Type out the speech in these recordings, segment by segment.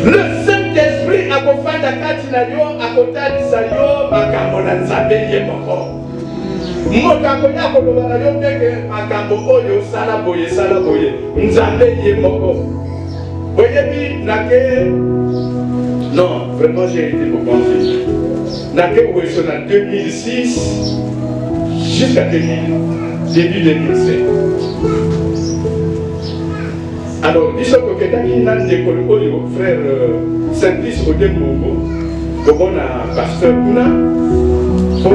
Le Saint-Esprit akofanda kati na yo akotalisa yo makambo na Nzambe ye moko. Mokambo ya koloba na yo ndenge makambo oyo sala boye Nzambe ye moko. Oyebi nake non, vraiment j'ai été beaucoup confié. Nake weso na 2006 jusqu'à 2000, début 2007. Alors, disons que quelqu'un n'a d'école au frère Saint-Christ au Dembogo, comme on a pasteur Kuna, pour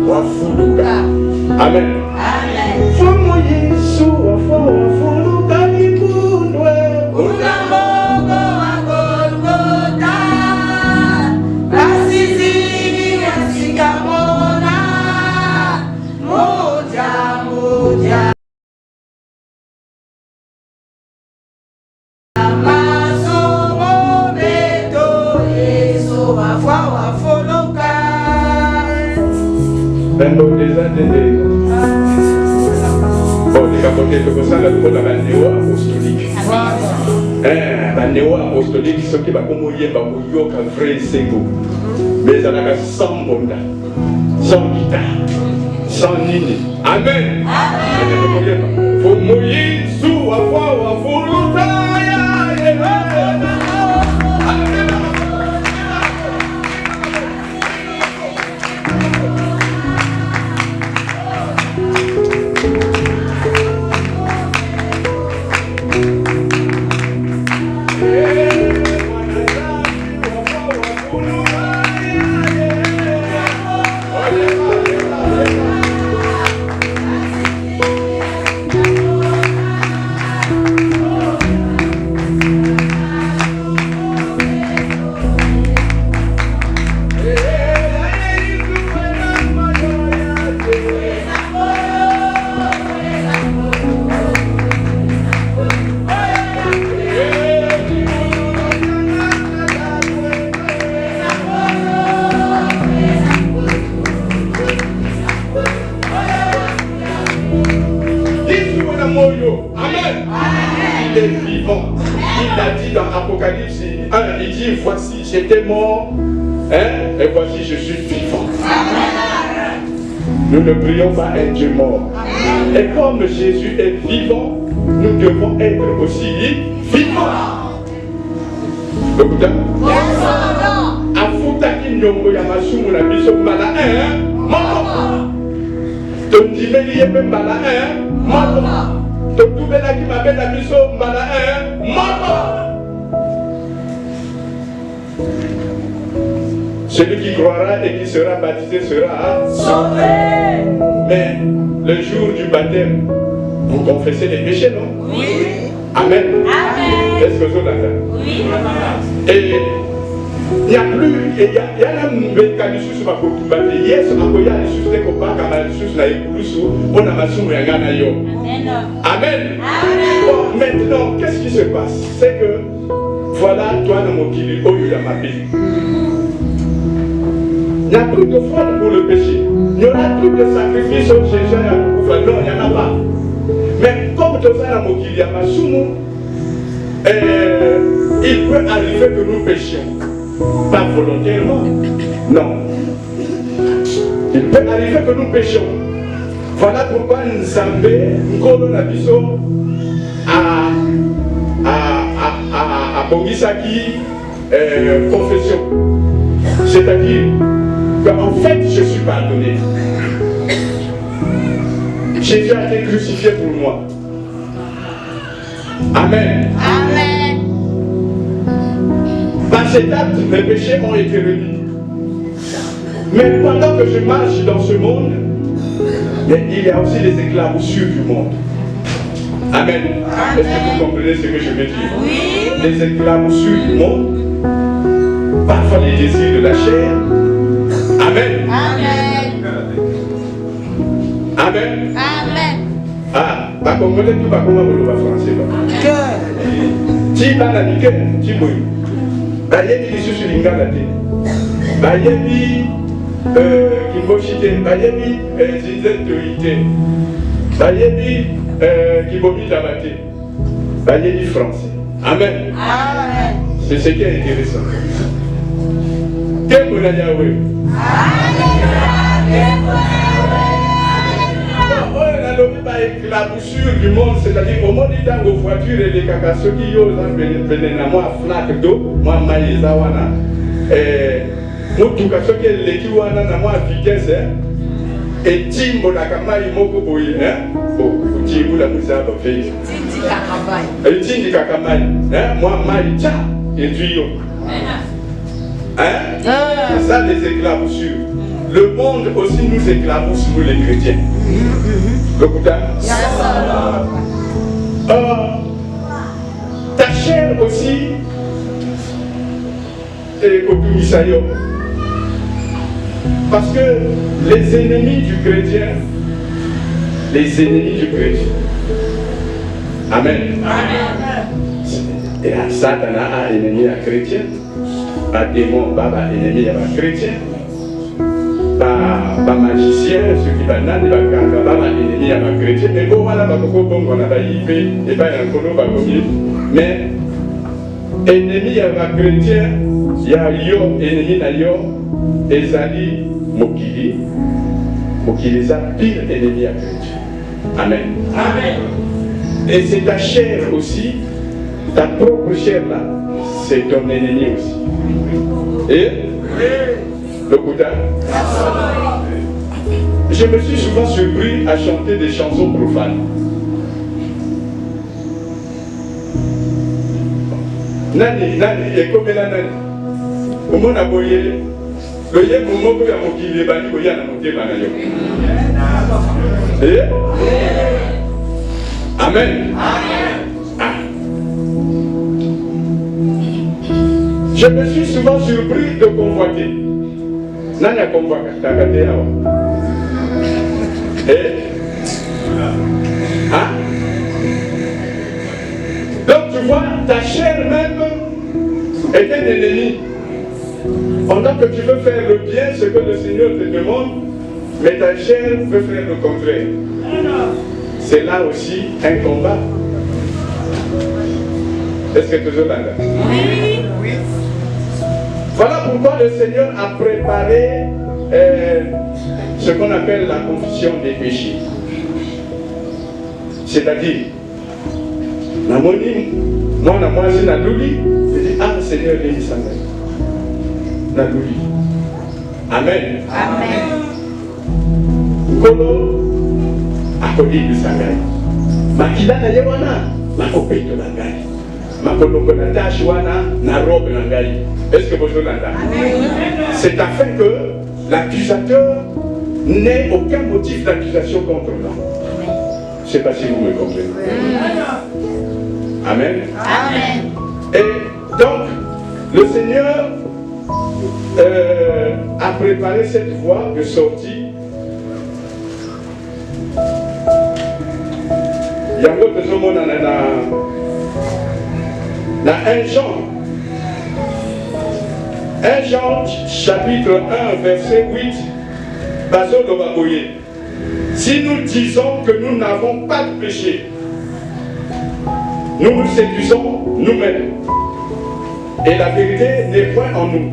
wafuluka. Amen. Amen. Fomo Yesu wafuluka ibundwe. Unamogo wa Golgotha. Basizi yasikamona. Moja. Amasomo beto Yesu wafuluka. Pendant des années, bon, les capotés de Gossala, le monde a un néo apostolique. Un néo apostolique, ce qui va communier, va mouiller comme vrai ségo. Mais ça n'a sans bonda, sans guitare, sans nini. Amen. Amen. Faut mouiller sous à foi, à foulouta. Il est vivant. Il a dit dans Apocalypse 1, il dit voici j'étais mort, hein, et voici je suis vivant. Nous ne prions pas un Dieu mort. Et comme Jésus est vivant, nous devons être aussi vivants. Écoutez. Afutaki nyongo ya masumu na biso mbala 1 moko. Tondimeli yepe mbala 1 moko. Tondubelaki mabe na biso mbala 1 moko. Celui qui croira et qui sera baptisé sera sauvé. Mais le jour du baptême, vous confessez les péchés, non? Oui. Amen. Amen. Est-ce que vous l'avez? Oui. Et il n'y a plus, il y a un mécanisme sur ma coupe. Yes, il y a des choses qui pas comme les choses na ikulusu, on a ma somme ya na yo. Amen. Amen. Bon, maintenant, qu'est-ce qui se passe? C'est que voilà, toi dans mon kili, au lieu de ma vie. Il n'y a plus de foi pour le péché. Il n'y aura plus de sacrifice au Jésus à Koufa. Non, il n'y en a pas. Mais comme tout ça dans mon kili, il y a ma somme, il peut arriver que nous péchions. Pas volontairement. Non. Il peut arriver que nous péchions. Voilà pourquoi Nzambe, Nkolo Nabiso, a Bongisaki confession. C'est-à-dire qu'en fait, je suis pardonné. Jésus a été crucifié pour moi. Amen. Amen. Par cet acte, mes péchés ont été remis. Mais pendant que je marche dans ce monde, il y a aussi les éclaboussures du monde. Amen. Est-ce que vous comprenez ce que je veux dire? Oui. Les éclaboussures du monde, parfois les désirs de la chair. Amen. Amen. Amen. Amen. Ah, pas congolais, tout va comment vous le français. Tu vas la niquer, tu bouilles. Bayebi les sous lingala te. Bayebi kimboshite, bayebi zinzentoïté. Bayebi kibomi tabate. Bayebi français. Amen. Amen. C'est ce qui est intéressant. Quel bon Yahweh. La boussure du monde, c'est-à-dire au monde dans vos voitures et les caca, ceux qui osent venir à moi, flaque d'eau, moi, maïza, wana, mutuka, ceux qui est l'équivalent à moi, vitesse, et timbo la kamaï, moko boy, oh, timbo la moussa, fait. Et tindi kakamai, moi, maïcha, et tuyau. Ça, les éclaboussures. Le monde aussi nous éclabousse, nous les chrétiens. Le Bouddha. Ta chair aussi est au Tumisayo. Parce que les ennemis du chrétien, Amen. Et à Satan a ennemi à chrétien, à démon, baba ennemi à chrétien. Pas magicien, ceux qui va naître, pas ennemi à ma chrétien, mais bon, voilà, pas beaucoup bon, on a pas yipé, et pas un colo, pas combien. Mais ennemi à ma chrétien, il y a yo, ennemi à yo, Ezali Mokili, Mokili, ça pire ennemi à chrétien. Amen. Amen. Et c'est ta chair aussi, ta propre chair là, c'est ton ennemi aussi. Et le Bouddha. Je me suis souvent surpris à chanter des chansons profanes. Nani, et comme la nani. Au monde a boyé, le yé momo ya mokili bani boya na motema na yo. Amen. Je me suis souvent surpris de convoiter. Nani a convoqué takate yawa. Donc tu vois, ta chair même est un ennemi. Pendant que tu veux faire le bien, ce que le Seigneur te demande, mais ta chair veut faire le contraire. C'est là aussi un combat. Est-ce que toujours là? Oui. Voilà pourquoi le Seigneur a préparé ce qu'on appelle la confession des péchés. C'est-à-dire, moi, c'est Nadouli, je dis, ah, Seigneur, bénis sa mère. Nadouli. Amen. Amen. Kolo, akodi bisangai. Makila na yewana, makopeto na ngai. Makolongo na tache wana, na robe na ngai. Est-ce que vous l'entendez? C'est afin que l'accusateur n'ait aucun motif d'accusation contre l'homme. Je ne sais pas si vous me comprenez. Amen. Amen. Et donc, le Seigneur a préparé cette voie de sortie. Il y a d'autres hommes dans 1 Jean. 1 Jean chapitre 1 verset 8. Bazo Lobaboye. Si nous disons que nous n'avons pas de péché, nous nous séduisons nous-mêmes. Et la vérité n'est point en nous.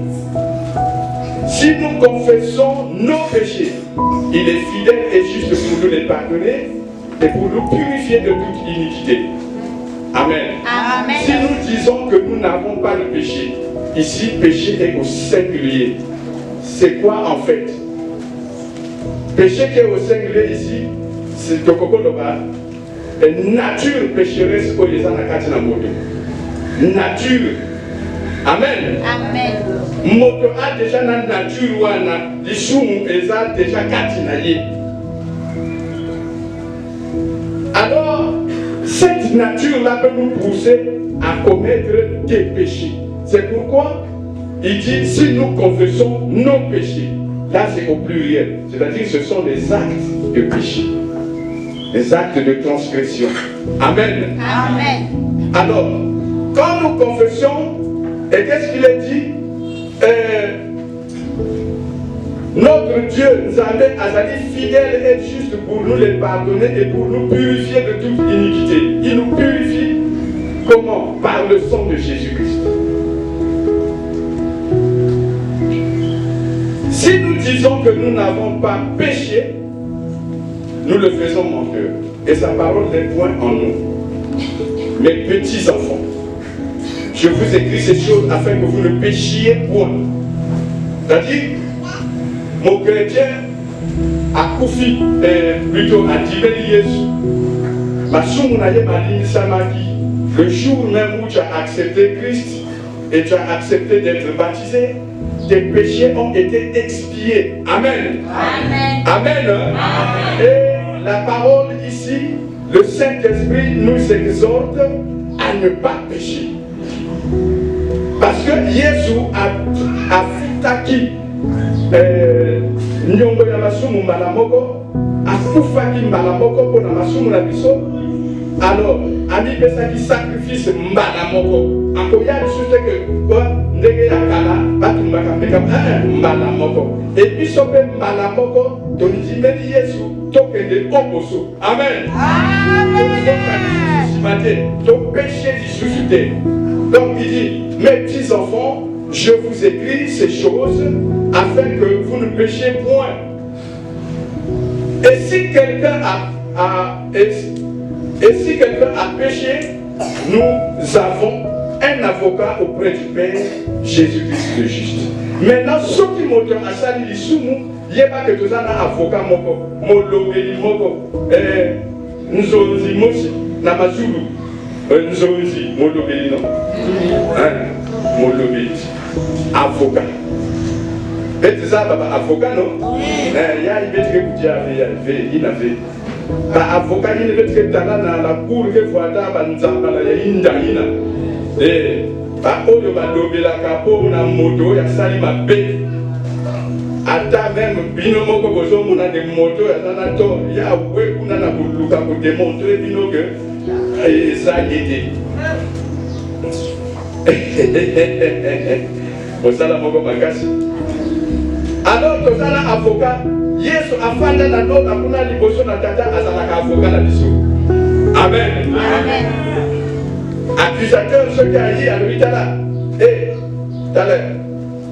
Si nous confessons nos péchés, il est fidèle et juste pour nous les pardonner et pour nous purifier de toute iniquité. Amen. Amen. Si nous disons que nous n'avons pas de péché, ici péché est au singulier. C'est quoi en fait? Péché qui est au singulier ici, c'est Tokokoloba. Une nature pécheresse au les anakatina moto. Nature. Amen. Amen. Moto a déjà une nature wana, les choumou eza déjà katinaye. Alors, cette nature-là peut nous pousser à commettre des péchés. C'est pourquoi il dit, si nous confessons nos péchés, Là, c'est au pluriel. C'est-à-dire que ce sont des actes de péché. Des actes de transgression. Amen. Amen. Alors, quand nous confessons, et qu'est-ce qu'il est dit? Notre Dieu nous avait azali fidèle et juste pour nous les pardonner et pour nous purifier de toute iniquité. Il nous purifie comment? Par le sang de Jésus-Christ. Si nous disons que nous n'avons pas péché, nous le faisons menteur. Et sa parole est point en nous. Mes petits enfants, je vous écris ces choses afin que vous ne péchiez point. C'est-à-dire, mon chrétien a koufi, plutôt a dit Jésus. Le jour même où tu as accepté Christ et tu as accepté d'être baptisé, tes péchés ont été expiés. Amen. Amen. Amen. Amen. Et la parole ici, le Saint-Esprit nous exhorte à ne pas pécher. Parce que Jésus a fitaki nyongo ya masumu mbala moko, akufaki mbala moko pona masumu na biso. Alors, ami pesaki sacrifice mbala moko. Akoya lisusu que ndenge ya kala batumbaka mbeka mbala moko. Et puis sope mbala moko tondimeli Yesu tokende okoso. Amen. Amen. Ton péché dissuscité. Donc il dit, mes petits enfants, je vous écris ces choses afin que vous ne péchiez point. Et si quelqu'un a péché, nous avons un avocat auprès du Père, Jésus-Christ le juste. Maintenant, ceux qui m'ont dit à Sali Lissumu, il n'y a pas que tous un avocat, Molobeli Moko, Nzonzi Mosi, Namazulu, Nzonzi, Molobeli non. Molobeli, avocat. Et ça, avocat non? Il y a une bête qui a fait. Avocat, il est très talent dans la cour que voilà, Banzamba, la Inda. Et Oyo Badobela Kapo, na moto, ya sali ma bé. Ata même bino moko bozo mona de moto ya nanato ya we kuna na buluka ko démontrer bino que ça était. Osala moko makasi. Alors tozala avocat, Yesu afanda na nota kuna liboso na tata azalaka avocat na biso. Amen. Amen. Accusateur ce qui a dit à l'hôpital. Tala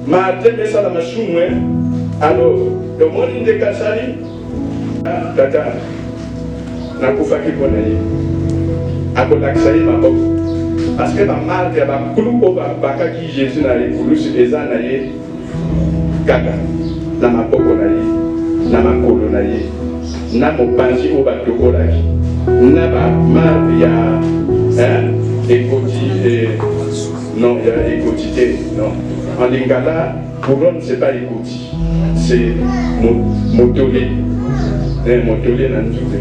Martin ça la machine. Alors, le monde de Kassali, tata, n'a pas fait qu'il connaît. A contacté ma boque. Parce que ma mère, elle a un clou qui Jésus n'a pas coulou, et ça n'a pas kaka. N'a ma boque, n'a ma colonaïe, n'a mon panzi au bateau au lac. N'a pas marre, il y a écoti, non, il y a écotité, non. En lingala, couronne, c'est pas écoti. C'est motolé. Motolé dans tout.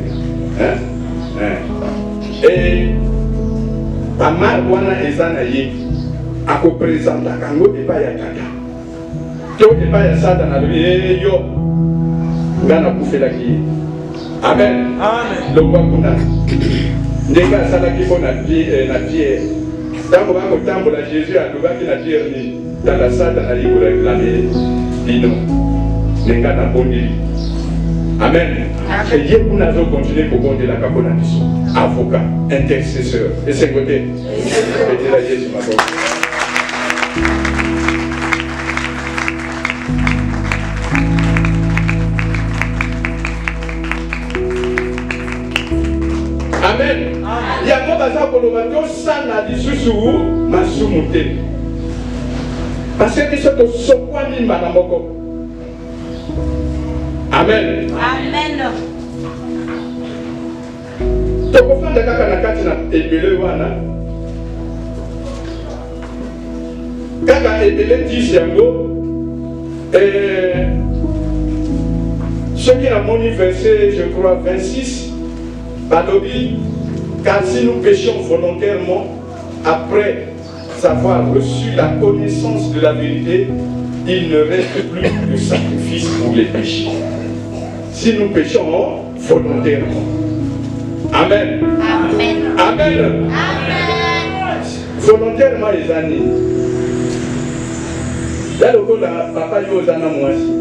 Et Amar wana ezanaye akopresenta kango epa ya tata. To epa ya sata na lui yo ngana kufelaki. Amen. Amen. Longwa kuna. Ndeka salaki bona na Pierre. Tango bako tambola Jésus alobaki na Pierre ni tata sata na likola réclamer bino. Ndeka na bondi. Amen. Et Dieu nous avons continué pour compter la caponation. Avocat, intercesseur. Et c'est côté. Mettez la Jésus ma boque. Amen. Il y a mon bazar pour le bateau, ça n'a dit sous ma sous-montée. Parce que c'est au sopoi ni madame Moko. Amen. Amen. Tokofanda kaka na kati na ebele wana. Kaka ebele 10 yango. Ce qui a moni verset, je crois, 26, Balobi, car si nous péchions volontairement, après avoir reçu la connaissance de la vérité, il ne reste plus de sacrifice pour les péchés. Si nous péchons volontairement. Amen. Amen. Amen. Amen. Volontairement les années. Là, le papa Yozana Mwasi,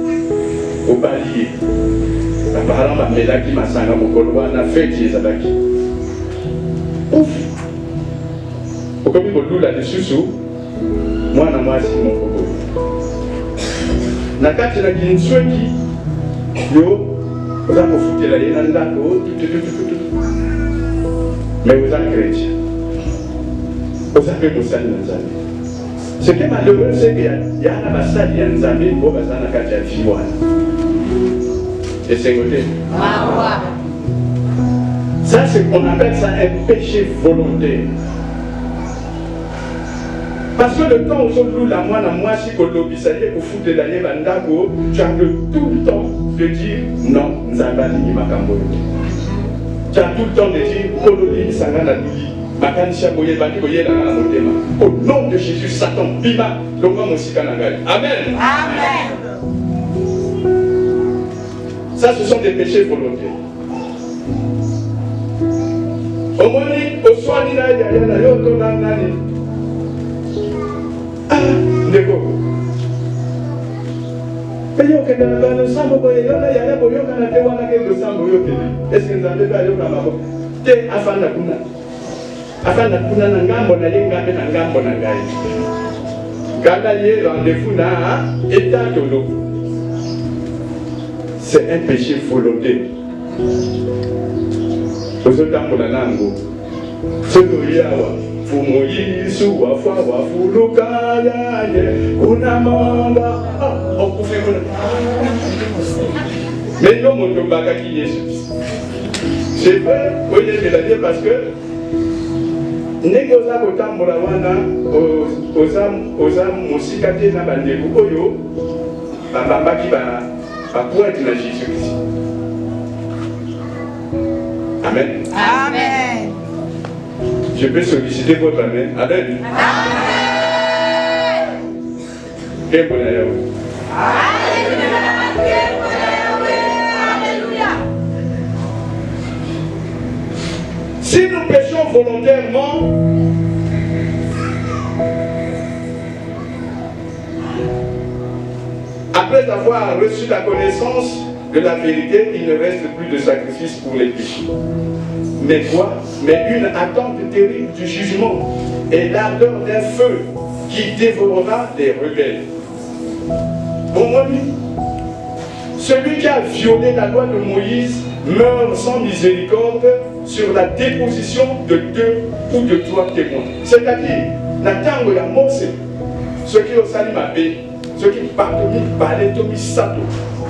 au palier. Papa Ramba Melaki Masanga Mokolo, on a fait Jézabaki. Ouf! Au comme il y a des sous, moi, je suis mon coco. Nakati na kinsweki, yo, vous avez foutu la yénanda, mais vous êtes chrétien. Vous avez Moussani Nzambi. Ce qui est malheureux, c'est qu'il y a un ambassade de Nzambi pour passer dans la carte de Fiwana. Et c'est côté. Ça, on appelle ça un péché volontaire. Parce que le temps où la moi si que l'obissaye pour foutre la yébandako, tu as tout le temps de dire non, Nzambani Makambo. Tu as tout le temps de dire Kololi Sangana Douli. Au nom de Jésus, Satan, Bima, Amen. Amen. Ça, ce sont des péchés volontaires. Au moins, au soir, il y a ah, d'accord. Est-ce que afin kuna na ngambo na ye ngambe na ngambo na ngai kala ye rendez-vous na état de l'eau. C'est un péché volontaire. Ozotambola nango soto yawa fumo yisu wafa wafuluka yaye kuna manga okufe kuna mais non mon tombaka qui Jésus. C'est vrai, oui, je l'ai dit parce que ndenge oza kotambola wana oza mosika te na bandeko oyo babambaki bapointe na Jésus Christ. Amen. Amen. Je peux solliciter votre amen. Amen. Amen. Alléluia. Si nous péchons volontairement, après avoir reçu la connaissance de la vérité, il ne reste plus de sacrifice pour les péchés. Mais quoi? Mais une attente terrible du jugement et l'ardeur d'un feu qui dévorera les rebelles. Pour moi, celui qui a violé la loi de Moïse meurt sans miséricorde sur la déposition de 2 ou de 3 témoins. C'est-à-dire, Natango ya Mose, ceux qui ont sali ma paix, ceux qui parmi parlent de Misato,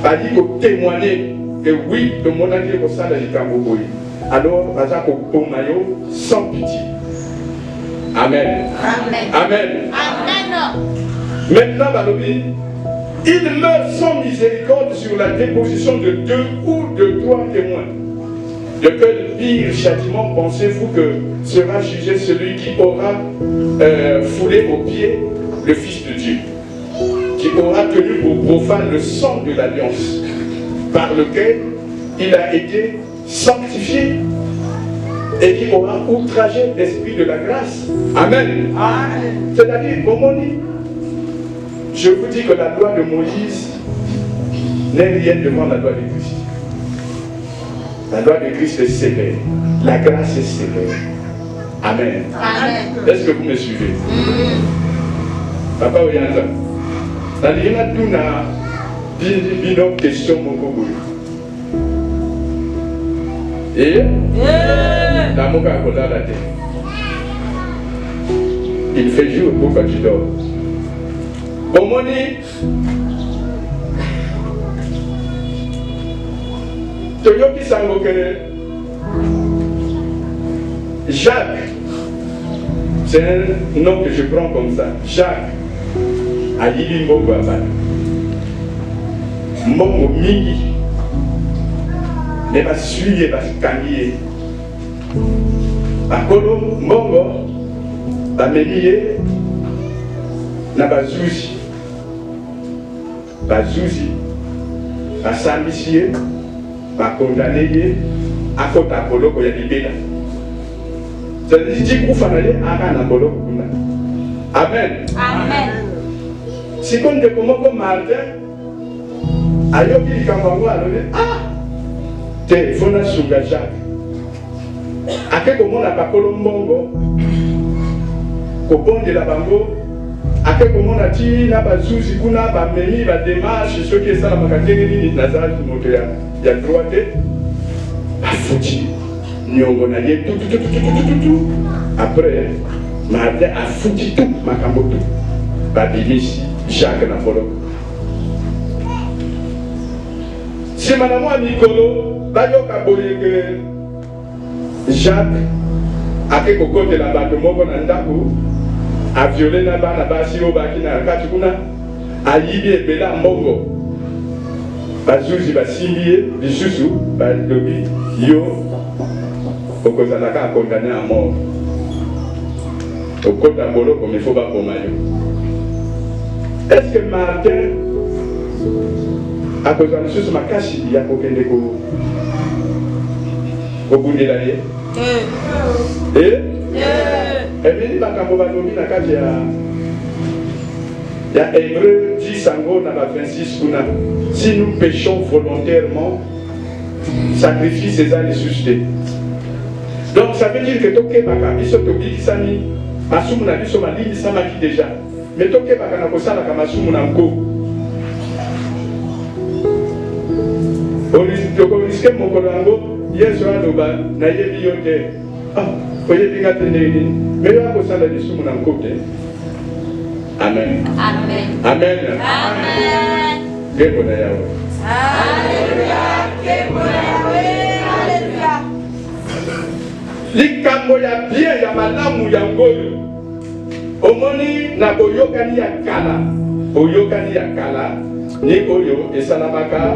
parlent de témoigner que oui, le monde entier au sein de l'Ikamboboy. Alors, Bazako Pomayo, sans pitié. Amen. Amen. Amen. Amen. Maintenant, Balobi, il meurt sans miséricorde sur la déposition de 2 ou de 3 témoins. De quel pire châtiment pensez-vous que sera jugé celui qui aura foulé aux pieds le Fils de Dieu, qui aura tenu pour profane le sang de l'alliance, par lequel il a été sanctifié et qui aura outragé l'esprit de la grâce. Amen. Amen. C'est-à-dire, comme on dit, je vous dis que la loi de Moïse n'est rien devant la loi de Christ. La loi de Christ est sévère. La grâce est sévère. Amen. Amen. Est-ce que vous me suivez? Papa Oyanza. Dans les gens qui ont une question, mon coco. Et dans mon cas, la tête. Il fait jour pour quand tu dors. Bon, mon Toyoki Sangoke, Jacques, c'est un nom que je prends comme ça. Jacques, Ayili Mbongo Abana. Mbongo Mingi, ne va suivre, va se camiller. Akolo Mbongo, va m'élier, n'a pas souci. bazuzi basambisi ye bakondane ye akota boloko ya libela c'est-à-dire kufa na ye aka na boloko kuna. Amen. Sikoyo ndeko moko Martin ayoki likambo yango alobi te fo nasunga Jacques ake komona bakolo mbongo kobondela bango ake komona ti na bazuzi kuna bamemi bademarshe soki esalamaka ndenge nini nazalaki moto ya droit te afuti niongo na ye tututututututu. Après Martin afuti tu makambo tu babimisi Jacques na boloko. Nsima na mwa mikolo bayoka boye ke Jacques ake kokotela bato moko na ndako aviole na bana basi oyo baki na kati kuna ayibi ebela mbongo bazuzi basimbi ye lisusu balobi yo okozalaka akondane a mort okota boloko mifo bakoma yo. Est-ce que Martin akozwa lisusu makasi ya kokende kobundela ye? Ebeli makambo balobi na kati ya Hébreu 10 sango na ba 26 kuna. Si nous péchons volontairement, sacrifice eza lisusu te. Donc ça veut dire que tokebaka biso tobikisani masumu na biso malimisamaki déjà, mais tokebaka na kosalaka masumu na nko tokoriske mokolo yango Yesu aloba nayebi yo te oyebi nga te ndenge nini me yo akosala lisumu na nko te. Amen. Kembo na Yawe. Likambo ya bien ya malamu ya ngoyo omoni na boyokani ya kala ni oyo esalamaka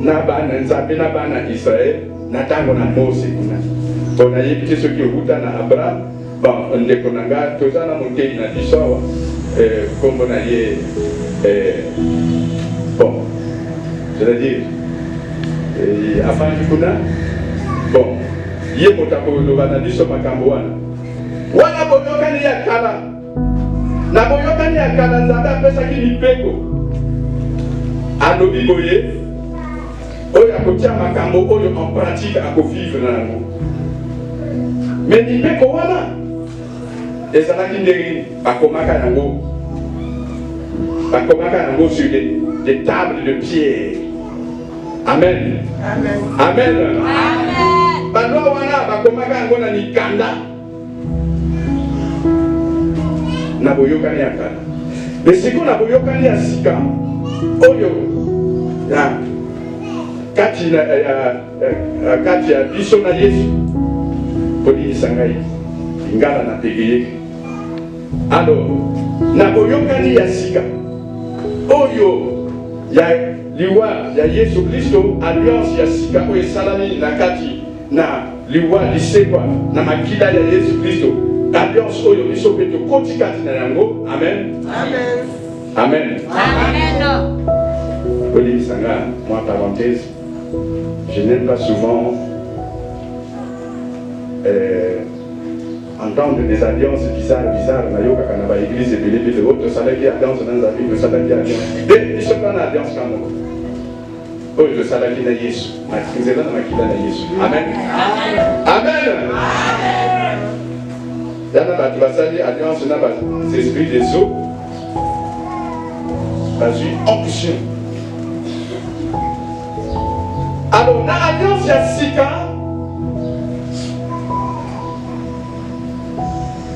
na bana nzambe na bana Israel na tango na Mose kuna bona yebi te soki okuta na Abraham ndeko na nga tozana motei na biso awa kombo na ye bon c'est-à-dire afandi kuna bon ye moto akoloba na biso makambo wana boyokani ya kala na boyokani ya kala nzambe apesaki mipeko alobi boye oyo akotia makambo oyo en pratique akovivre na yango me mipeko wana ezalaki ndenge bakomaka yango sur des tables de pierre. Amen. Balwa wana bakomaka yango na mikanda na boyokani ya kala. Mais siko na boyokani ya sika oyo kati ya biso na Yesu polinisa ngai ingala na pegeye. Alors na boyokani ya sika oyo ya liwa ya Yesu Kristo, alliance ya sika oyo esalami na kati na liwa lisekwa na makila ya Yesu Kristo, alliance oyo biso pe tokoti kati na yango. Amen. Olivier Sanga, moi parenthèse, je n'aime pas souvent entendre des alliances bizarres na yoka kana ba église et les autres salaki alliance dans la vie de salaki alliance de ils sont pas en alliance comme nous oh le salaki na Yesu makizela na makila na Yesu. Amen. Dana ba tu basali alliance na ba esprit des eaux bazui onction. Alors na alliance ya sika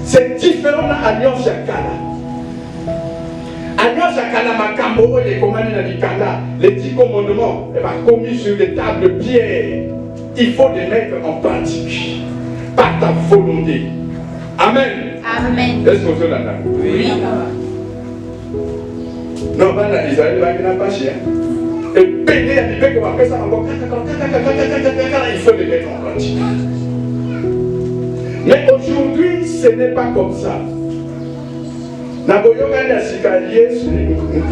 c'est différent de l'alliance ya kala. Alliance ya kala makambo oyo ekomani na mikanda, les 10 commandements commis sur les tables de pierre. Il faut les mettre en pratique par ta volonté. Amen. Est-ce que vous êtes là? Oui. Non, pas la Israël va venir pas cher. Et payer à l'idée qu'on va faire ça encore. Il faut les mettre en pratique. Mais aujourd'hui, ce n'est pas comme ça. Naboyokani asika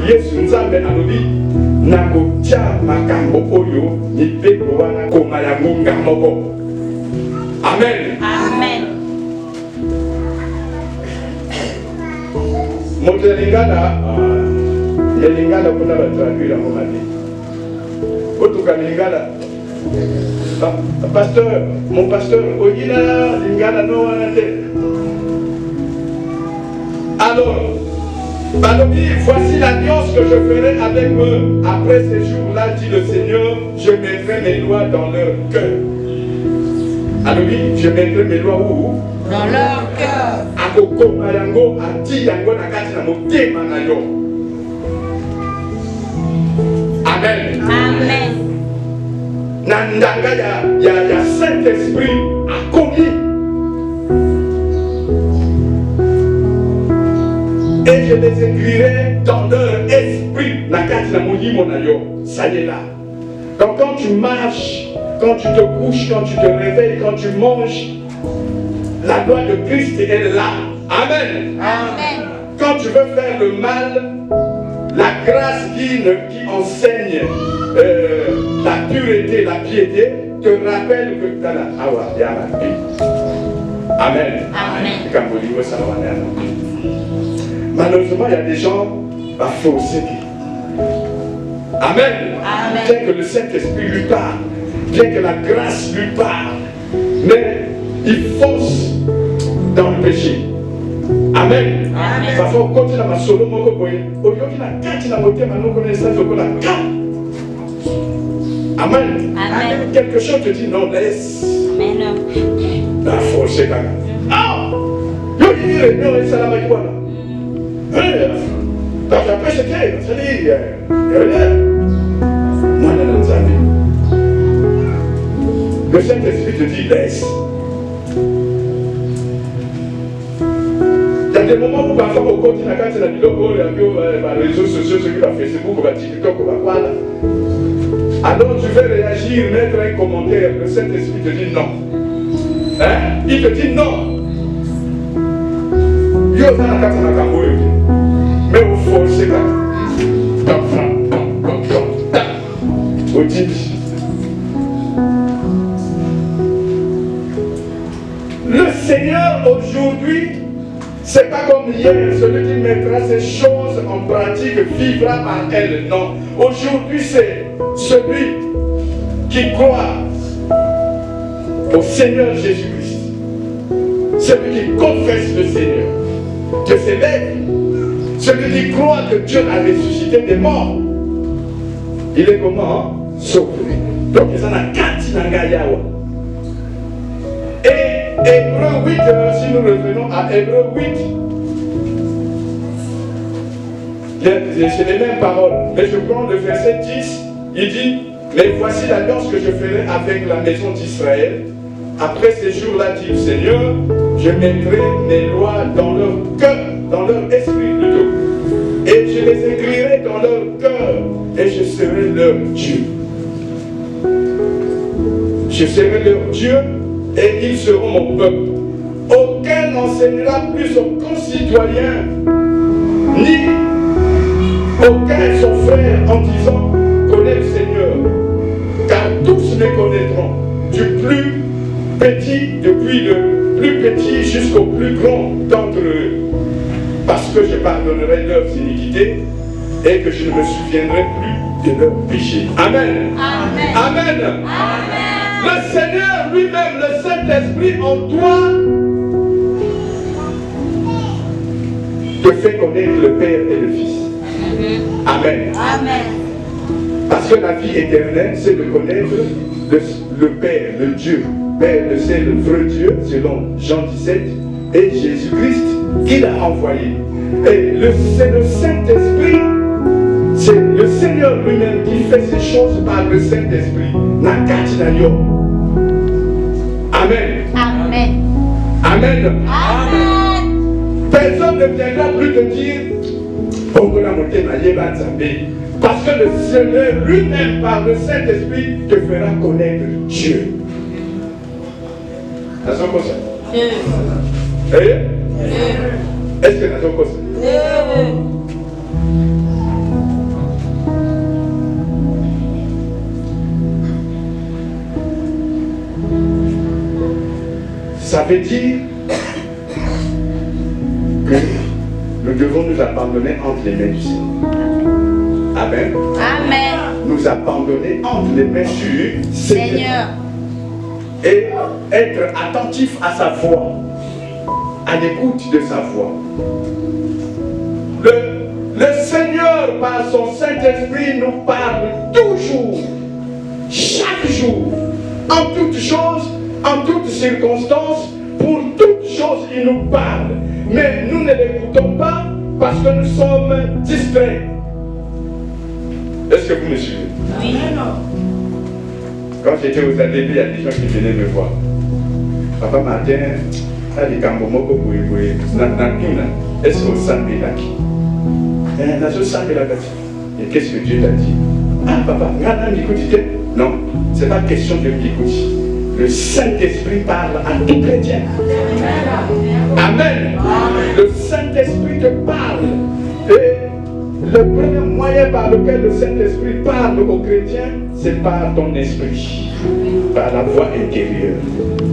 Yesu nzambe alobi nakotia makambo oyo mibeko wana koma yango ngamoko. Amen. Amen. Moto ya lingala kuna batraduire yango mabe. Otuka lingala. Pasteur, mon pasteur, oyina lingala no wana te. Alors, voici l'alliance que je ferai avec eux. Après ces jours-là, dit le Seigneur, je mettrai mes lois dans leur cœur. Alors oui, je mettrai mes lois où? Dans leur cœur. Akoko mayango ati yango nakati na motema na yo. Amen. Amen. Nandanga ya Saint-Esprit akomi. Et je les écrirai dans leur esprit. Nakati na molimo na yo. Ça y est là. Donc quand tu marches, quand tu te couches, quand tu te réveilles, quand tu manges, la loi de Christ est là. Amen. Amen. Quand tu veux faire le mal, la grâce qui enseigne la pureté, la piété, te rappelle que tu as la awa, Amen. Amen. Malheureusement, il y a des gens faussés. Amen. Amen. Bien que le Saint-Esprit lui parle, bien que la grâce lui parle, mais il fonce dans le péché. Amen. Amen. Parfois, on continue à ma solo, mon copain. Au lieu qu'il a quatre, il a maintenant connaissance, il a quatre. Amen. Amen. Quelque chose te dit non, laisse. Amen. La force est là. Ah! Yo, il dit réunion et salam à quoi là? Après, c'est clair, ça dit, il y a rien. Non, non, non, ça dit. Le Saint-Esprit te dit, laisse. Il y a des moments où parfois on continue à quand c'est la vidéo, les réseaux sociaux, ceux qui va Facebook, va TikTok, va quoi là. Alors tu veux réagir, mettre un commentaire, le Saint-Esprit te dit non. Hein? Il te dit non. Yo, ça n'a qu'à s'en accaboyer. Mais au fond, c'est là. Au dit. Le Seigneur aujourd'hui, c'est pas comme hier, celui qui mettra ces choses en pratique vivra par elles. Non. Aujourd'hui, c'est celui qui croit au Seigneur Jésus-Christ. Celui qui confesse le Seigneur. Que c'est l'être. Celui qui croit que Dieu a ressuscité des morts. Il est comment? Sauvé. Donc, il en a quatre Nangayawa. Et Hébreu 8, si nous revenons à Hébreu 8, c'est les mêmes paroles. Mais je prends le verset 10, il dit, mais voici l'alliance que je ferai avec la maison d'Israël. Après ces jours-là, dit le Seigneur, je mettrai mes lois dans leur cœur, dans leur esprit plutôt. Et je les écrirai dans leur cœur, et je serai leur Dieu. Je serai leur Dieu, et ils seront mon peuple. Aucun n'enseignera plus aux concitoyens, ni aucun son frère en disant, connais le Seigneur, car tous me connaîtront, du plus petit, depuis le plus petit jusqu'au plus grand d'entre eux, parce que je pardonnerai leurs iniquités et que je ne me souviendrai plus de leurs péchés. Amen. Amen. Amen. Amen. Le Seigneur lui-même, le Saint-Esprit en toi, te fait connaître le Père et le Fils. Amen. Amen. Parce que la vie éternelle, c'est de connaître le Père, le Dieu. Père, c'est le vrai Dieu, selon Jean 17, et Jésus-Christ qui l'a envoyé. Et c'est le Saint-Esprit, c'est le Seigneur lui-même qui fait ces choses par le Saint-Esprit. Amen. Amen. Amen. Amen. Personne ne viendra plus te dire parce que le Seigneur lui-même, par le Saint-Esprit, te fera connaître Dieu. Est-ce que nous avons Ça veut dire que nous devons nous abandonner entre les mains du Seigneur. Amen. Amen. Nous abandonner entre les mains du Seigneur. Et être attentif à sa voix, à l'écoute de sa voix. Le Seigneur, par son Saint-Esprit, nous parle toujours, chaque jour, en toutes choses, en toutes circonstances, pour toutes choses, il nous parle. Mais nous ne l'écoutons pas parce que nous sommes distraits. Est-ce que vous me suivez? Oui. Quand j'étais aux ADB, il y a des gens qui venaient me voir. Papa Martin, est-ce qu'on s'en là? Et qu'est-ce que Dieu t'a dit? Ah papa, non, ce n'est pas question de m'écouter. Le Saint-Esprit parle à tout chrétien. Amen. Le Saint-Esprit te parle. Et le premier moyen par lequel le Saint-Esprit parle aux chrétiens, c'est par ton esprit, par la voix intérieure.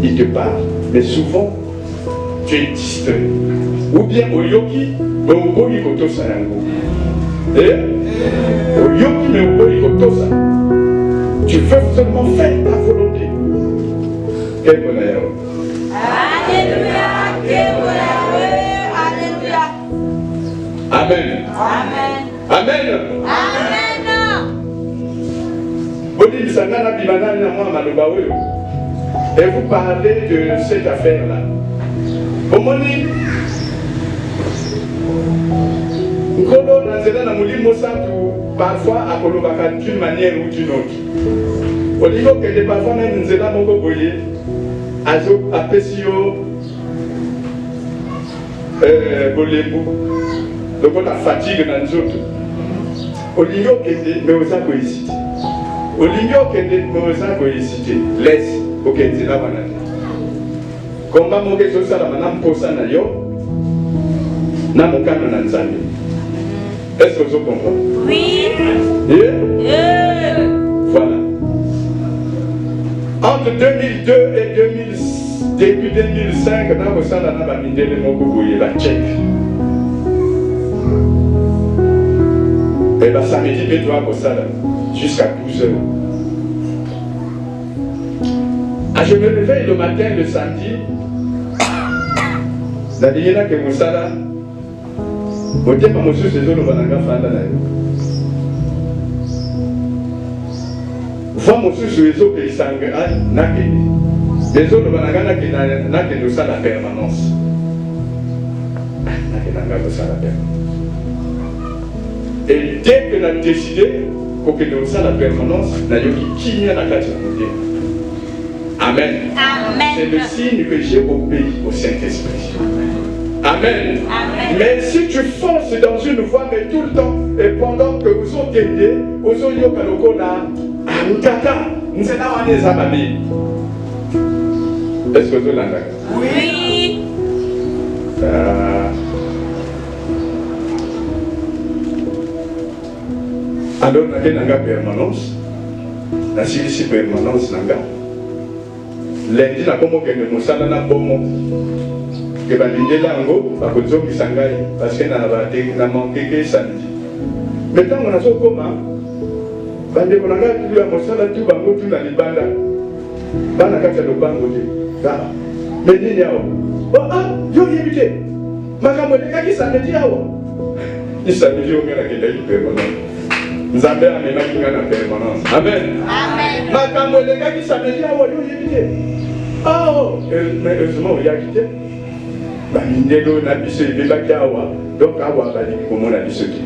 Il te parle. Mais souvent, tu es distrait. Ou bien au yoki, mais au boyi koto sayango. Et au yoki, mais au boyi koto sa. Tu veux seulement faire ta volonté. Quel bonheur. Alléluia. Quel bonheur. Alléluia. Amen. Amen. Amen. Amen. Bodi Sangana Bimana Nama Malobawe. Et vous parlez de cette affaire-là. Au moment Nkolo Nanzela Namuli Mosantu, parfois à Kolobaka d'une manière ou d'une autre. Au niveau que les parfois Nanzela Moko Boye, Azo Apesio, Bolembu, donc la fatigue dans les autres. Au niveau que les Meosa Boycité. Au niveau que les Meosa Boycité, laisse au Kenzina Manani. Combat mon question, ça la manam posa na yo, na mon kano na nzambe. Est-ce que vous comprenez? Oui. Voilà. Entre 2002 et début 2005, dans le salon, on a mis le mot la tchèque. Et bien, samedi, il doit jusqu'à 12 heures. Ah, je me réveille le matin, le samedi. La ligne là que vous savez, vous dites pas monsieur c'est le bananga fanda na yo. Voir monsieur sur les autres qui sangue na keni. Les autres bananga na que nous ça la permanence. Na que nanga ça la permanence. Et dès que nous avons décidé pour que nous ça la permanence, nous avons dit qui a la carte de Amen. Amen. C'est le signe que j'ai obéi au Saint-Esprit. Amen. Amen. Mais si tu fonces dans une voie, mais tout le temps, et pendant que vous êtes aidés, vous êtes est-ce que vous êtes là? Oui. Alors, nous avons une permanence. Nous avons une permanence. Lundi, nous avons que balinde lango bakozo kisangai parce que na manqué que samedi. Maintenant on a so koma bande konanga tu ya mosala tu bango tu na libanda bana kata lo bango te ga mais nini yao ah yo yibite makambo de kaki samedi yao ni samedi on ngana kenda permanence nzambe amena kinga na permanence amen Amen. makambo de kaki samedi yao yo yibite oh mais heureusement il y a quitté. Bandelo na biso ebebaki awa donc awa bali komona biso te.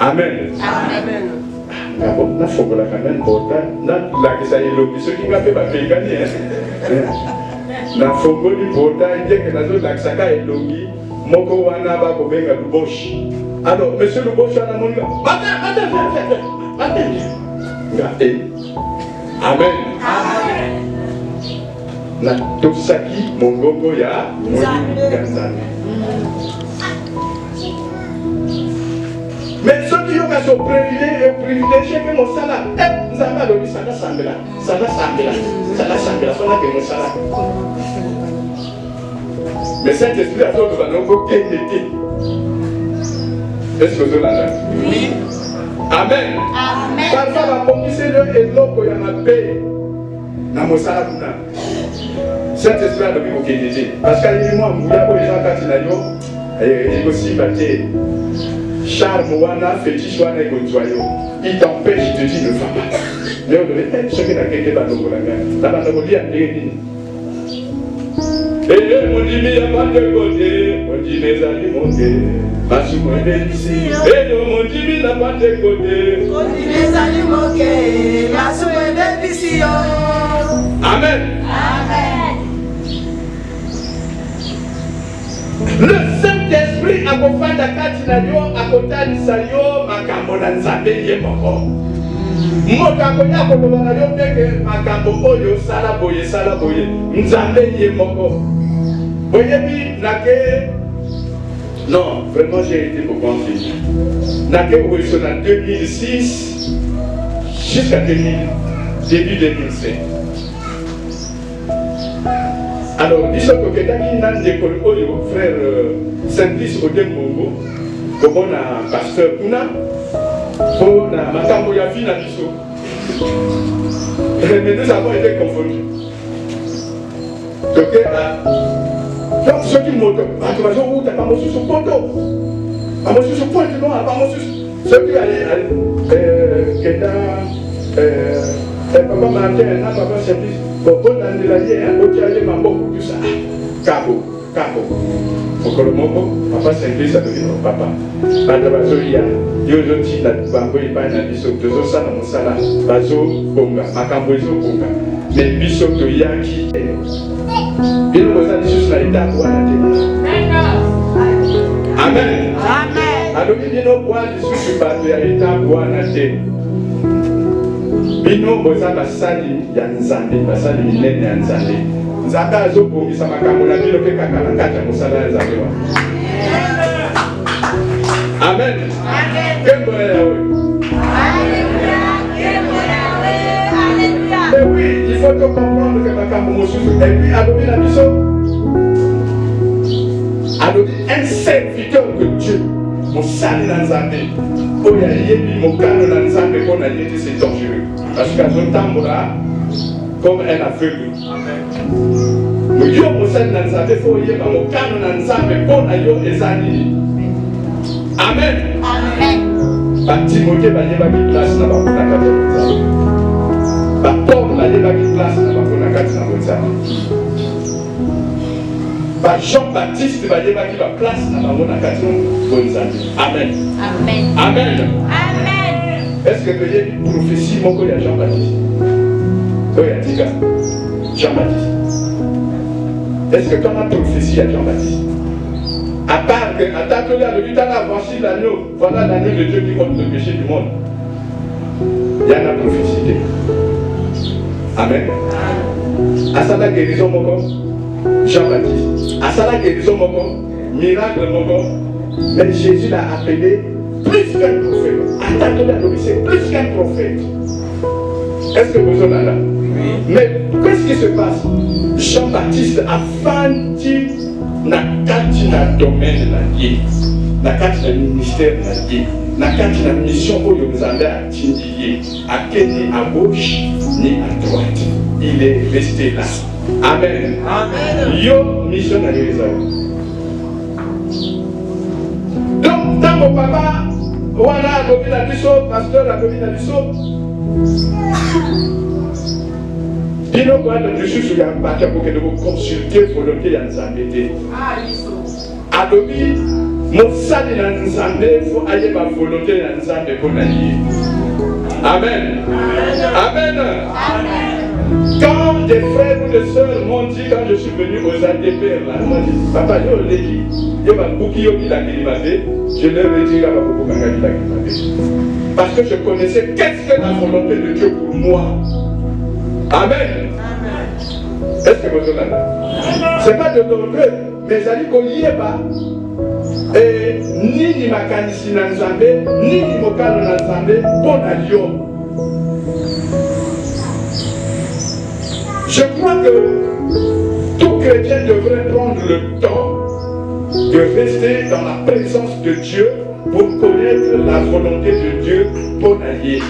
Amen. Amen. Ngabo na fokola kana kota na lakisa elobi soki ngape bapekani na fokoli kota ndeke nazo lakisa ka elobi moko wana bakobenga luboshi. Alors monsieur luboshi ana monga attends ngate. Amen. Amen. Na tosaki mongongo ya Nzambe. so privilégié que mon salaire. Nous avons donné ça là sambela. Ça là sambela. Ça là sambela. Ça là que mon salaire. Mais Saint-Esprit a fait que nous avons gagné. Est-ce que vous l'avez? Oui. Amen. Amen. Parfois, la commission de l'eau y a ma paix. Dans mon salaire. Saint-Esprit a donné au Kennedy. Parce qu'il y a moi, il y a des gens qui ont dit aussi, charme wana, fétiche wana, il t'empêche, il te dit ne va pas. Mais on devait ce que tu as quelqu'un dans le la bandolie a dit. Et mon dit, il n'y a pas de côté, on dit mes amis montés, pas sur moi ici. Et mon dit, il n'y a pas de côté, on dit mes amis montés, pas sur moi ici. Amen. Amen. Le Saint-Esprit accompagne la Katinayo, akotanisa yo makambo na nzambe ye moko. Mokambo ya kolobana yo ndenge makambo oyo sala boye nzambe ye moko. Boyebi nake non, vraiment j'ai été beaucoup en film. Nake oyo en 2006 jusqu'à 2000, début 2007. Alors, il faut que l'école frère Saint-Brice Odembo, comme on a pasteur Kuna, pour la matambo ya vie na biso. Mais nous avons été confondus. Donc, ceux qui montent, tu vas jouer où tu n'as pas reçu son poteau. Pas reçu son poteau, non, pas reçu. Ceux qui allaient, papa m'a dit, papa Saint-Brice. Bon, on a dit la vie, on a dit ma beaucoup tout ça. Cabo. Pour que le mot, papa Saint-Brice a devenu mon papa. Bazo ya, yo joti na bango ipa na biso, tozo sana mosala, bazo bonga, makambo ezo bonga. Mais biso to yaki. Bino boza lisusu na etape wana te. Amen. Amen. Alobi bino kwa lisusu bato ya etape wana te. Bino boza basali ya nzambe, basali minene ya nzambe. Nzambe azobongisa makambo na bino mpe kaka na kati ya mosala ya nzambe wana. Amen. Kembo ya Yahweh. Mais oui, il faut comprendre que makambo mosusu. Et puis alobi na biso, alobi un serviteur de Dieu. Mosali na nzambe. Oya yebi mokano na nzambe pona yete c'est dangereux. Parce qu'à son temps, comme un aveugle. Nous disons que nous Amen. Amen. Timothée va y avoir une place dans la Paul va y avoir une place dans la Jean-Baptiste va y avoir une place dans la Amen. Amen. Amen. Amen. Est-ce que vous avez une prophétie de Jean-Baptiste? Oui, Jean-Baptiste. Est-ce que tu as une prophétie à Jean-Baptiste? À part que, à tant que là, le but à voici l'agneau, voilà l'agneau de Dieu qui ôte le péché du monde. Il y a une prophétie. Amen. À ça la guérison, mon corps, Jean-Baptiste. À ça la guérison, mon corps, miracle, mon corps. Mais Jésus l'a appelé plus qu'un prophète. À tant que là, c'est plus qu'un prophète. Est-ce que vous en avez là? Oui. Mais qu'est-ce qui se passe? Jean-Baptiste a fanti na kati na domaine na ye, na kati na ministère na ye, na kati na mission oyo Nzambe a tindi ye, akeni à gauche ni à droite. Il est resté là. Amen. Amen. Yo mission na yo ezali. Donc tant mon papa voilà akomi na biso, pasteur akomi na biso. Bino kwa de Jésus ya bata pour que de vous consulter volonté ya Nzambe te. Adobi mosali na Nzambe faut aller ma volonté ya Nzambe pour na ye. Amen. Amen. Amen. Quand des frères ou des sœurs m'ont dit quand je suis venu aux ADPR là, ils m'ont dit papa yo leki yo ba buki yo bila kilimate, je leur ai dit là ba buki kanga bila kilimate. Parce que je connaissais qu'est-ce que la volonté de Dieu pour moi. Amen. Est-ce que vous entendez? Ce n'est pas de l'orgueil, mais ça dit qu'on y est pas. Et ni makanisi na nzambe, ni mokano na nzambe, pour la lion. Je crois que tout chrétien devrait prendre le temps de rester dans la présence de Dieu pour connaître la volonté de Dieu pour l'allier.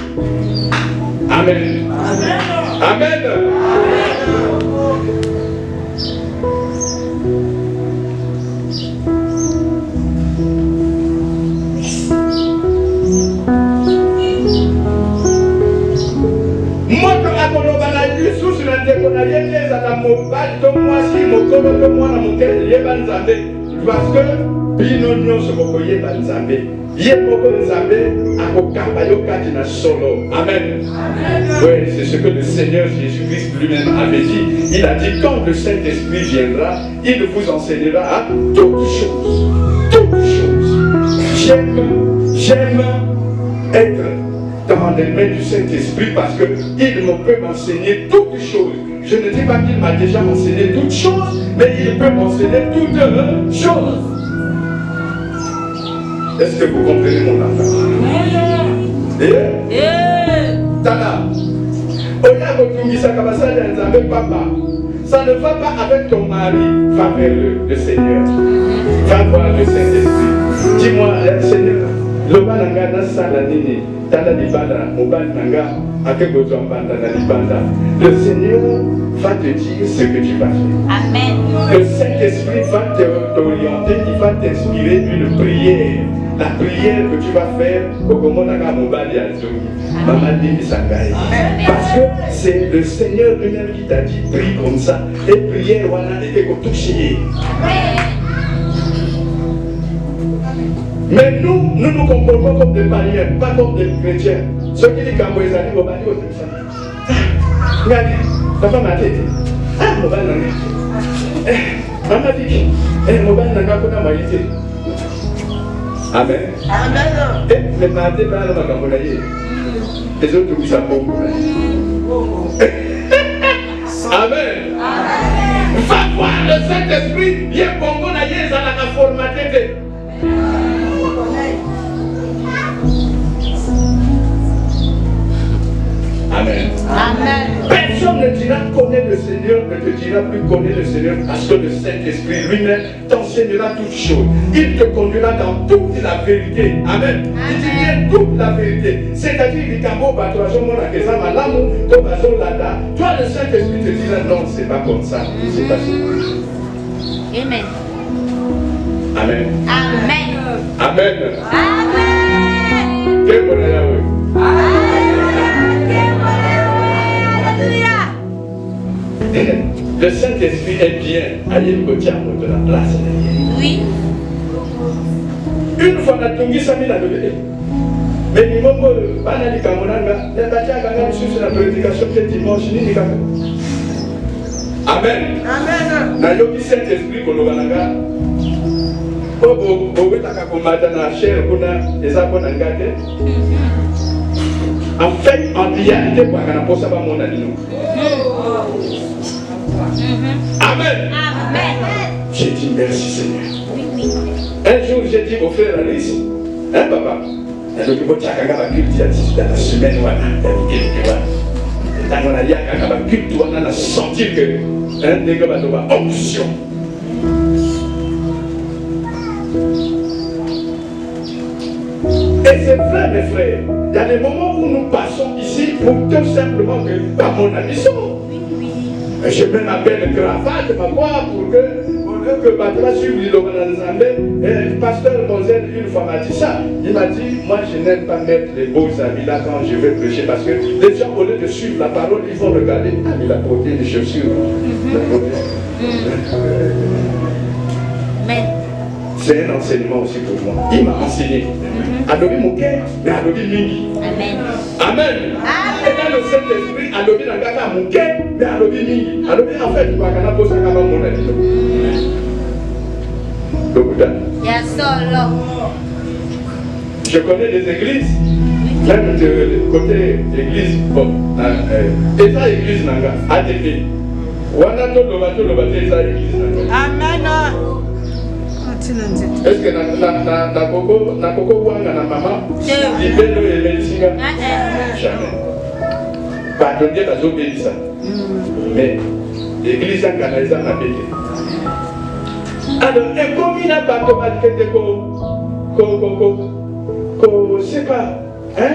Amen. Amen. Amen. Parce que bino nyonso bokoyeba nzambe ye moko nzambe akokamba yo kati na solo. Amen. Oui, c'est ce que le Seigneur Jésus-Christ lui-même avait dit. Il a dit quand le Saint-Esprit viendra, il vous enseignera à toutes choses. Toutes choses. J'aime être dans les mains du Saint-Esprit parce qu'il me peut m'enseigner toutes choses. Je ne dis pas qu'il m'a déjà enseigné toutes choses, mais il peut m'enseigner toutes choses. Est-ce que vous comprenez mon enfant? Tana, Oya Botumisa Kabasali Nzambe Papa, ça ne va pas avec ton mari, va vers le Seigneur. Va voir le Saint-Esprit. Dis-moi, Seigneur, Loba Nanga Nasala Nini, Tana Libanda, Mobal Nanga, Akebozambanda Nalibanda. Le Seigneur va te dire ce que tu vas faire. Amen. Le Saint-Esprit va t'orienter, il va t'inspirer une prière. La prière que tu vas faire au Komonaka Mobali Azumi. Maman Dimi Sangaï. Parce que c'est le Seigneur lui-même qui t'a dit prie comme ça. Et prière, voilà, et que vous touchez. Mais nous comportons comme des païens, pas comme des chrétiens. Ceux qui disent qu'en Moïse, ils vont dire au ça. Regardez, papa m'a dit, ah, mon bal n'a maman dit, mon bal n'a pas de Amen. Amen. Et les matés par le Macamonaïe. Les autres vous savent beaucoup. Amen. Va voir le Saint-Esprit, il y a bon naïe, ça n'a pas formaté. Amen. Amen. Personne ne dira connaître le Seigneur, ne te dira plus connaître le Seigneur parce que le Saint-Esprit lui-même t'enseignera toutes choses. Il te conduira dans toute la vérité. Amen. Il te dit toute la vérité. C'est-à-dire que toi le Saint-Esprit te dira non, c'est pas comme ça. C'est pas ça. Amen. Amen. Amen. Amen. Amen. Quel bon Yahweh. Le Saint-Esprit est bien. Allez le côté de la place. Oui. Une fois la tongi sami la levé. Mais ni mongo bana di kamonanga, les bâtiment ganga sur la prédication de dimanche ni kaka. Amen. Amen. Na yoki Saint-Esprit kolobananga. Bobo betaka komata na chair kuna ezako na ngate. En fait, en réalité, pour qu'on puisse pas mon ami. Amen. Amen. J'ai dit merci Seigneur. Un jour, j'ai dit au frère Alice, hein papa, il y a beaucoup de gens qui ont cultivé dans la semaine, on a senti que un des gars va avoir onction. Et c'est vrai, mes frères, il y a des moments où nous passons ici pour tout simplement que, par mon ambition. Je mets ma belle cravate, ma voix, pour que Batra suive le pasteur Bonzel, une fois m'a dit ça. Il m'a dit, moi je n'aime pas mettre les beaux habits là quand je vais prêcher, parce que les gens, au lieu de suivre la parole, ils vont regarder, ah, il a porté des chaussures. C'est un enseignement aussi pour moi. Il m'a enseigné. Adobe mon cœur, mais Adobe Mingi. Amen. Amen. Et dans le Saint-Esprit, Adobe n'a pas mon cœur, mais Adobe Mingi. Adobe en fait, il va pas poser à mon avis. Je connais des églises, même de côté église, et ça église nanga, ADP. Wana to lo bato église nanga. Amen. Est-ce que na koko wanga na maman libelo emesinga? Jamais. Pardonnez pas obéir ça. Mais l'église en canalisant ma bête. Alors, et comme il n'a pas de mal que c'est pas, hein?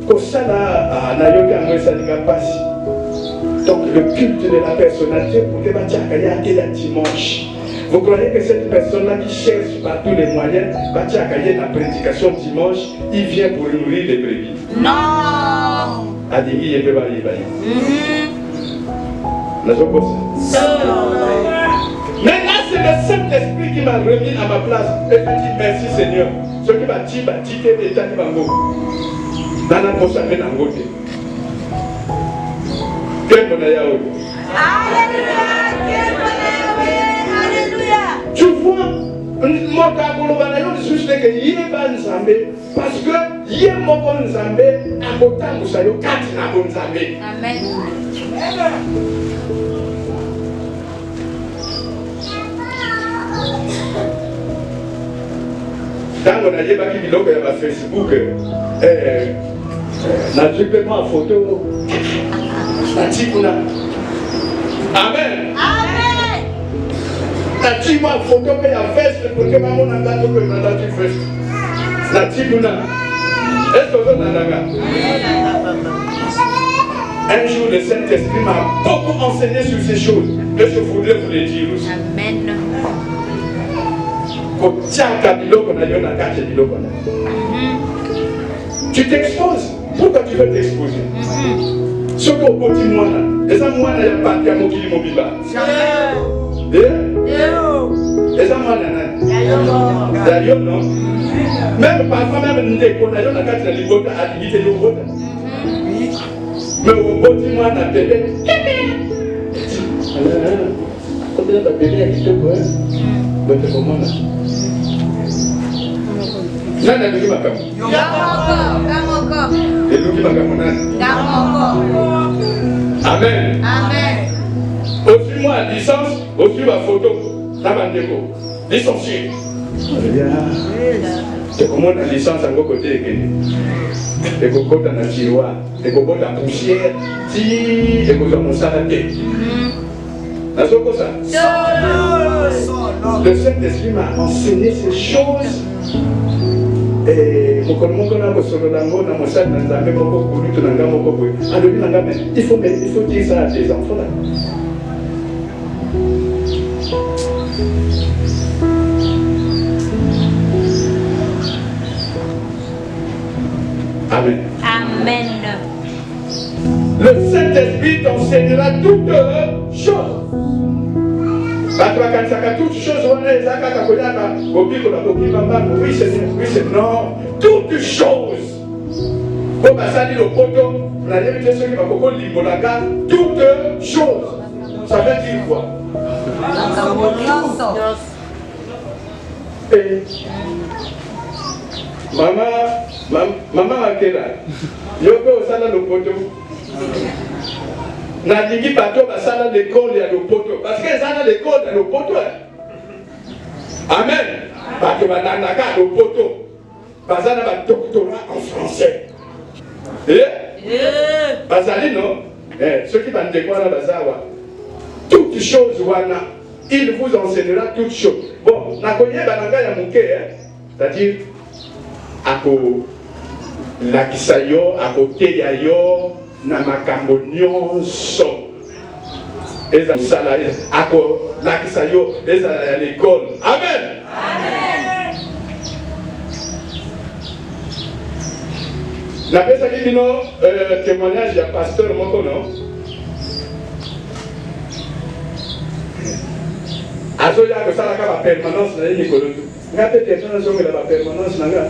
Que ça là, na yoga moi ça n'est pas si. Donc le culte de la personnalité pour te battre à dimanche. Vous croyez que cette personne-là qui cherche par tous les moyens, battre à la prédication dimanche, il vient pour nourrir les brebis? Non. A dit il peut pas y aller. Maintenant, c'est le Saint-Esprit qui m'a remis à ma place. Et je dis merci Seigneur. Ce qui m'a dit, et t'as dit, Nana Mosame Nangote. Quel bon ayaoui. Alléluia. Tu vois, moi, quand je suis que Yéba Nzambe, parce que Yéba Nzambe, à côté de ça, il y a 4 Nzambe. Amen. Quand on a dit qu'il y a Facebook, n'a pas en photo. Amen. Amen. N'a-t-il pas en photo mais à fête pour que maman n'a pas de fête. N'a-t-il pas? Est-ce que vous avez un jour, le Saint-Esprit m'a beaucoup enseigné sur ces choses. Et je voudrais vous les dire aussi. Amen. Tu t'exposes. Pourquoi tu veux t'exposer? Ce qu'on dit moi là, et ça moi là, il n'y a pas de mot qui est mobile. Et ça moi là, d'ailleurs non. Même parfois même nous déconnons la carte de l'Ivoire à limiter nos votes. Mais au dit moi là, bébé. Combien de bébés à quitter quoi? Votre moment là. Nana Luki Makam. Gamoko. Et Luki Makam. Gamoko. Amen. Amen. Aussi moi licence, aussi ma photo. Nabandeko. Licencié. Alléluia. C'est comment la licence à vos côtés et que quand on a tiroir, et que quand on a poussière, et que on a salaté. N'est-ce pas ça? Le Saint-Esprit m'a enseigné ces choses. Et il faut dire ça à tes enfants là. Amen. Amen. Le Saint-Esprit t'enseignera toutes choses. Toutes choses, oui c'est non, toutes choses. Comme ça dit le poteau, on a dit ceux qui vont toutes choses. Ça veut dire quoi? Et maman a quel âge? Yoko au salon le poteau. Na dingi bateau basala l'école ya lopoto parce que ça l'école ya lopoto. Amen. Bateau bananaka lopoto. Basala ba doctorat en français. Basali non. Ceux qui vont découvrir bazawa. Toutes choses wana, il vous enseignera toutes choses. Bon, na koye bananga ya muke c'est-à-dire ako lakisa yo, ako teya yo na makambo nyonso eza salarié ako lakisa yo eza à l'école. Amen. Amen. La personne qui dit témoignage du pasteur moko non azoya ko sala ka permanence na mikolo tu ngate tetona zonge la permanence na nga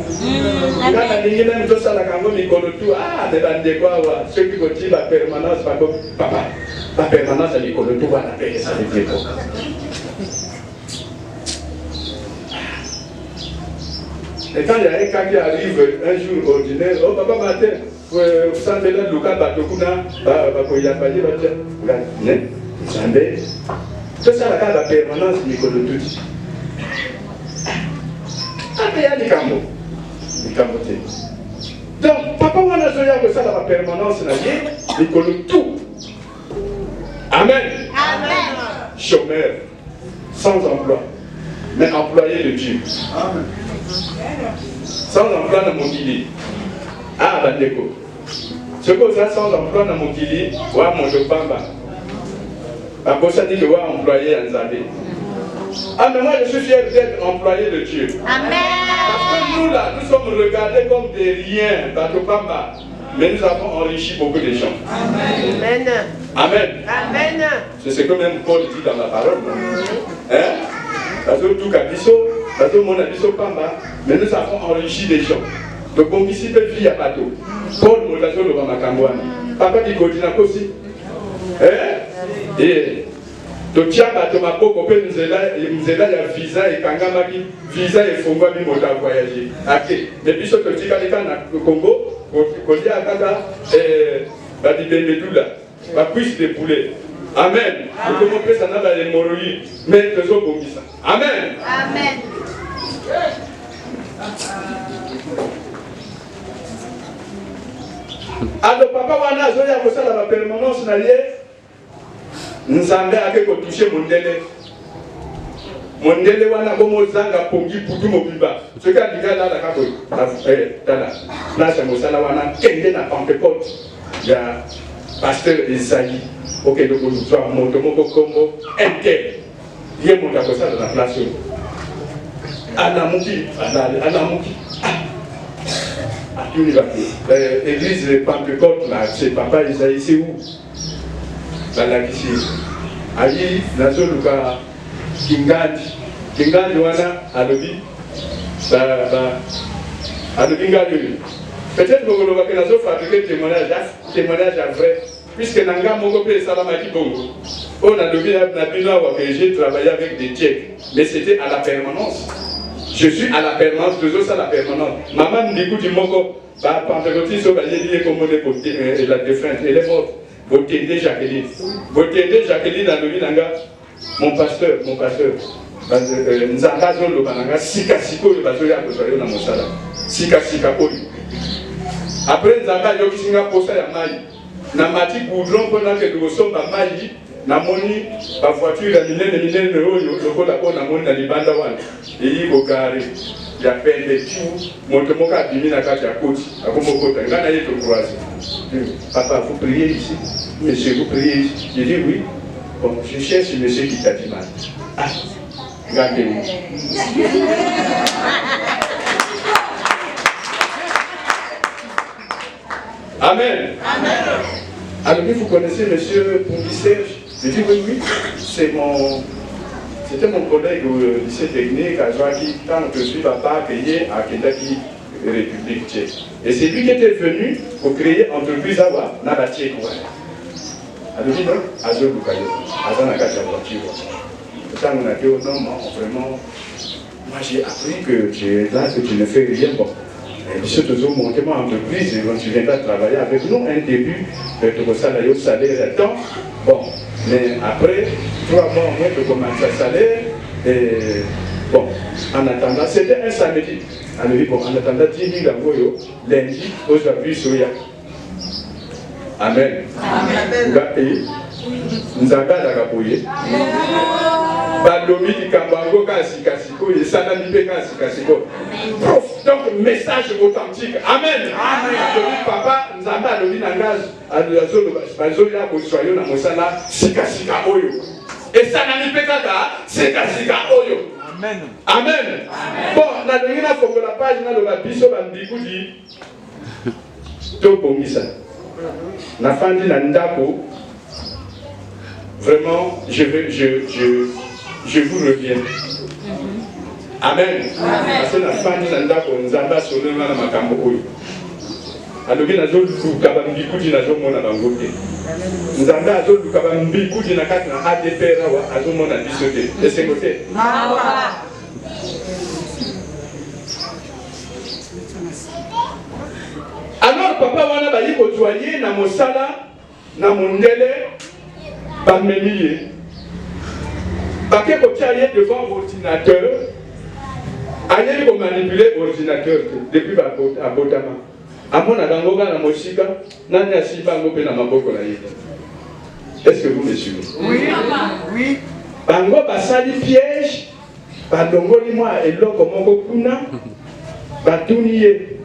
ngana ningine mto sala ka ngo mikolo tu de bande kwa wa ceux qui continue la permanence pa ko papa la permanence à mikolo tu va la paix ça veut dire quoi? Et quand il y a un cas qui arrive un jour ordinaire, oh papa matin vous sentez là Lucas batokuna ba ko ya ba dire ne Zambé. Tout ça, la permanence, Nicolo Tuti. il y a des cambo. Donc, papa, on a besoin de ça dans la permanence, il connaît tout. Amen. Amen. Chômeur, sans emploi, mais employé de Dieu. Amen. Sans emploi dans mon guili. Ah, Bandeko. Ce que ça sans emploi dans mon guili, ou à mon jopamba. Parce que ça dit que vous employé en Zambie. Ah, mais moi je suis fier d'être employé de Dieu. Amen. Parce que nous là, nous sommes regardés comme des riens dans Topamba. Mais nous avons enrichi beaucoup de gens. Amen. Amen. Amen. C'est ce que même Paul dit dans la parole. Hein? Parce que tout Kabiso, parce que mon abiso Pamba, mais nous avons enrichi des gens. Donc on ici peut vivre à bateau. Paul Motazo le Ramakambouane. Papa dit Godina aussi. Hein? Et totia bato mapoko pe nzela ya visa et kangamaki visa et fongo mi mota voyager. OK. Depuis ce que tu as na Congo, kolia kaka ba dibende tout là. Ba cuisse de poulet. Amen. Comment peut ça na ba hémorroïde mais tezo bongisa. Amen. Amen. Alors papa wana zoya ko sala ba permanence na lié. Nzambe ake ko toucher mondele. Mondele wana komo zanga pongi putu mobiba. Ce qui a dit là la kako. Tala. Place mosala wana kende na Pentecôte. Ya pasteur Isaïe. OK donc nous sommes moto moko kombo entel. Yé monta ko sala na place. Anamuki. L'église de Pentecôte, là, c'est papa Isaïe, c'est où? Dans la Kissi. Aïe, Nazo Luka, Kingandi, wana, Alobi, Alobi Ngadi. Peut-être que vous avez Nazo fabriquer témoignage à vrai, puisque Nanga Mogope Salamaki Bongo. On a levé la Binoa, j'ai travaillé avec des Tchèques, mais c'était à la permanence. Je suis à la permanence, toujours ça la permanence. Maman me dit que moko, bah Pentecôtiste, so bah j'ai dit comment on la défunte, elle est morte. Botende Jacqueline, dans le Vinanga, mon pasteur, Nzanga Zolo Bananga, Sika Siko, le bateau ya Kosoyo na Mosala, Sika Oyo. Après Nzanga Yoki Singa Posa ya Maï, na Mati Goudron pendant que nous sommes à Maï. Na moni ba voiture ya minene oyo lokola ko na moni na libanda wana eyi bokare ya pende tu moto moka bimi na kati ya koti akomokota ngana yeto croise. Papa, vous priez ici? Monsieur, vous priez ici? J'ai dit oui. Bon, je cherche monsieur qui t'a dit mal. Ah, regardez-vous. Amen. Amen. Alors, vous connaissez monsieur Poumbisserge? J'ai dit oui, c'était mon collègue au lycée technique à Joaquin, quand je suis papa payé à Kentucky, République tchèque. Et c'est lui qui était venu pour créer entreprise à la Tchèque. Alors, il dit non, à Zol Lukayo, à Zanakacha voiture. Ça, on a dit non, vraiment, moi j'ai appris que tu es là, que tu ne fais rien. Bon. Et puis, surtout, monter mon entreprise, et quand tu viendras travailler avec nous, un début, tu as salaire à temps. Bon. Mais après, 3 mois au moins, tu commences à salaire. Et bon, en attendant, c'était un samedi. Alors, bon, en attendant, 10 000 euros, lundi, aujourd'hui, soya. Amen. Amen. Nous avons d'Agapoye. Balomi di Kambango Kasiko, et Salami Kasiko. Prof, donc message authentique. Amen. Amen. Papa, nous avons Alomi Nangaz, Bazoya, Bosoyo, Namosala, Sika Oyo. Et Salami Pekaka, Sika Oyo. Amen. Amen. Bon, on a donné la page, on a biso Bandikou dit. Topomisa. Nafandi Nandako. Vraiment, je vous reviens. Amen. Parce que la fin de l'Andako, nous avons sonné dans la Makambo. Alors, nous avons dit que nous avons mon abangoté. Nous avons dit que nous avons un ADP, nous avons dissoté. Et c'est côté. Alors, papa, on a dit que tu as na mosala, na mondele. Bamelier. Parce que vous allez devant l'ordinateur, Aïe, pour manipuler l'ordinateur depuis à Botama. À mon agangoga na mosika, nani asiba ngope na maboko na yé. Est-ce que vous me suivez? Oui. Oui. Bango basali piège, badongoli moi eloko moko kuna, batuni ye.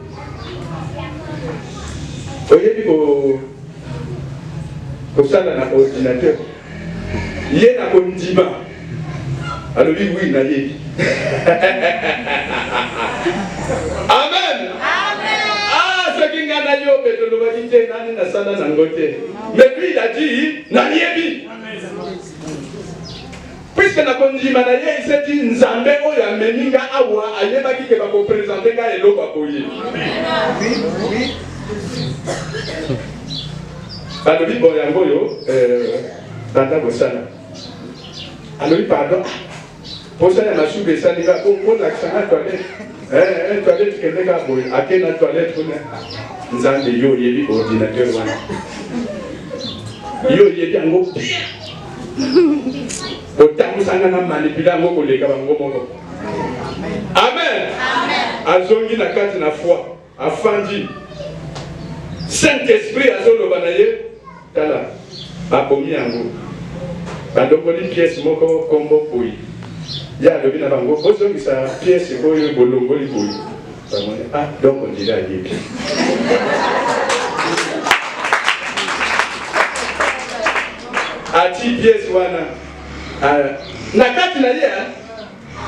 Oyebi ko sala na ordinateur. Yé na kondima. Alors oui na yé. Amen. Ah, ce qui n'a yo peut le valider nani na sala na ngote. Mais lui il a dit na yebi. Puisque na kondima na ye il s'est dit nzambe oyo ameninga awa ayebaki ke ba ko présenter ka eloko akoye. Oui. Balobi boyango yo banda bosala. Alors pardon. Pour ça, il y a un des salivas. Pour l'accent à la toilette. Toilette, quelqu'un a beau. À quelle toilette nous avons des yo, il y a des ordinateurs. Yo, il y a des angos. Autant que ça n'a manipulé un mot pour les gars. Amen. Azongi na kati na foi. Afandi. Saint-Esprit azolo banaye. Tala. Babomi ango. Badokoli pièce moko kombo poyi. Ya le bin abango bozo qui sa pièce boyo bolongo li boyo. Ah donc on dirait ayebi. Ati pièce wana. Nakati na ye.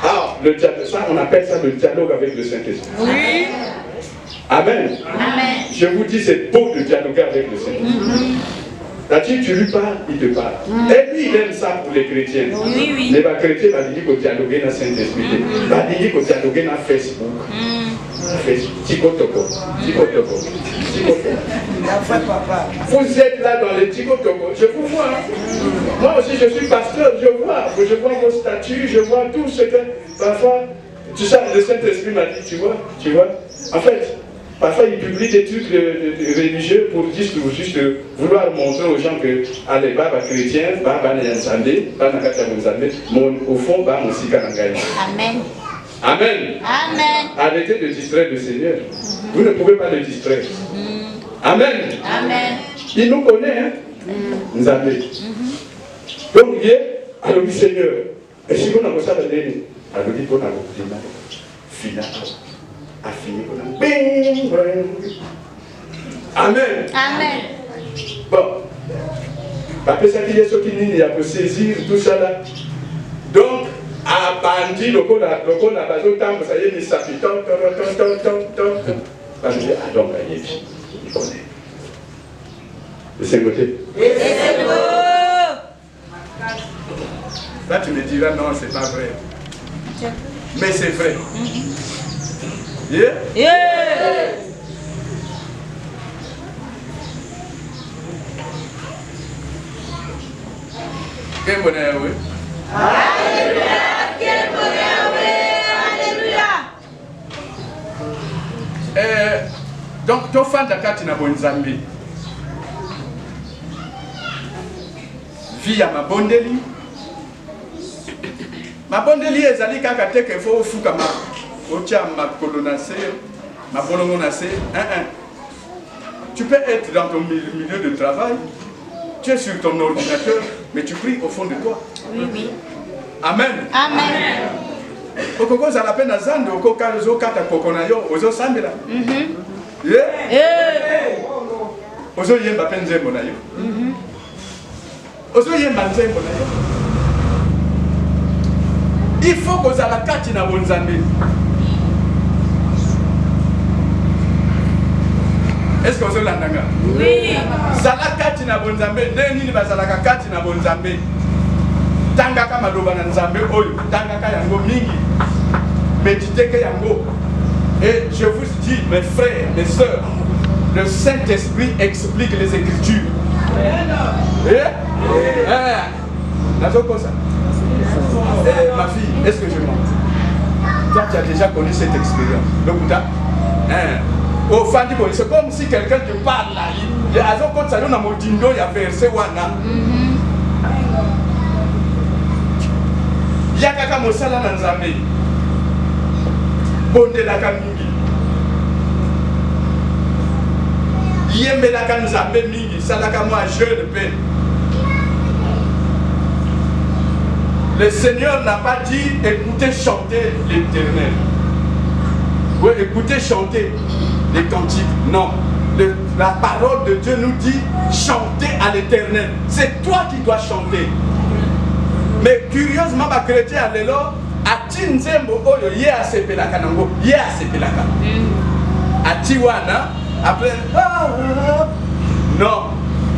Ah le dialogue, ça on appelle ça le dialogue avec le Saint-Esprit. Oui. Amen. Amen. Je vous dis c'est beau de dialoguer avec le Saint-Esprit. C'est-à-dire, tu lui parles, il te parle. Et lui, il aime ça pour les chrétiens. Oui. Les chrétiens, ils disent qu'on dialogue dans le Saint-Esprit. Ils disent qu'on dialogue dans Facebook. Tikotoko. Vous êtes là dans les Tikotoko. Je vous vois. Moi aussi, je suis pasteur. Je vois vos statuts. Je vois tout ce que. Parfois, tu sais, le Saint-Esprit m'a dit, tu vois. En fait, parfois, ils publient des trucs religieux pour juste vouloir montrer aux gens que, allez, baba chrétien, baba nyanzande, baba nakatabonzande, au fond, baba aussi kanangaï. Amen. Amen. Amen. Arrêtez de distraire le Seigneur. Vous ne pouvez pas le distraire. Amen. Amen. Il nous connaît, hein? Nzambe. Donc, il est, alors, le Seigneur, et si on a ça, alors, il faut finir. A fini. Amen. Amen. Bon. Après ça, il y a ce qui a pour saisir tout ça là. Donc, à bandi, le coup là, bas au temps, ça y est, il s'appuie. Donc, il connaît. Et c'est côté. Là, tu me diras, non, c'est pas vrai. Mais c'est vrai. Yeah? Quel bonheur, oui. Alléluia. Quel bonheur, oui. Alléluia. Donc, tu fais de kati na bonzambi. Via ma bondeli. Ma bondeli ezali kaka te ke fo fuka ma. Ma tu peux être dans ton milieu de travail, tu es sur ton ordinateur, mais tu pries au fond de toi. Oui. Amen. Amen. Okoko za la peine à zande, okoko zo kata kokonayo, ozo sambela. Ozo yemba penze monayo. Ozo yemba nzembo nayo. Il faut que ça la kati na bonzambe. Est-ce que vous avez l'entendez? Oui. Zalakati na bonzambe, neni ba zalakati na bonzambe. Tangaka maloba na nzambe oyo, tangaka yango mingi. Méditez que yango. Et je vous dis, mes frères, mes sœurs, le Saint-Esprit explique les Écritures. Ma fille, est-ce que je mens? Toi, tu as déjà connu cette expérience. Donc, au fond, c'est comme si quelqu'un te parle là. Il y a un verset wana. Il y a quelqu'un qui m'a bondelaka mingi yembelaka nzambe mingi salaka mwa jeune pe. Le Seigneur n'a pas dit écoutez chanter l'Éternel. Oui, écoutez chanter les cantiques. Non. La parole de Dieu nous dit chanter à l'Éternel. C'est toi qui dois chanter. Mais curieusement, ma chrétien alelo ati nzembo oyo ye asepelaka nango, ye asepelaka. Ati wana après non,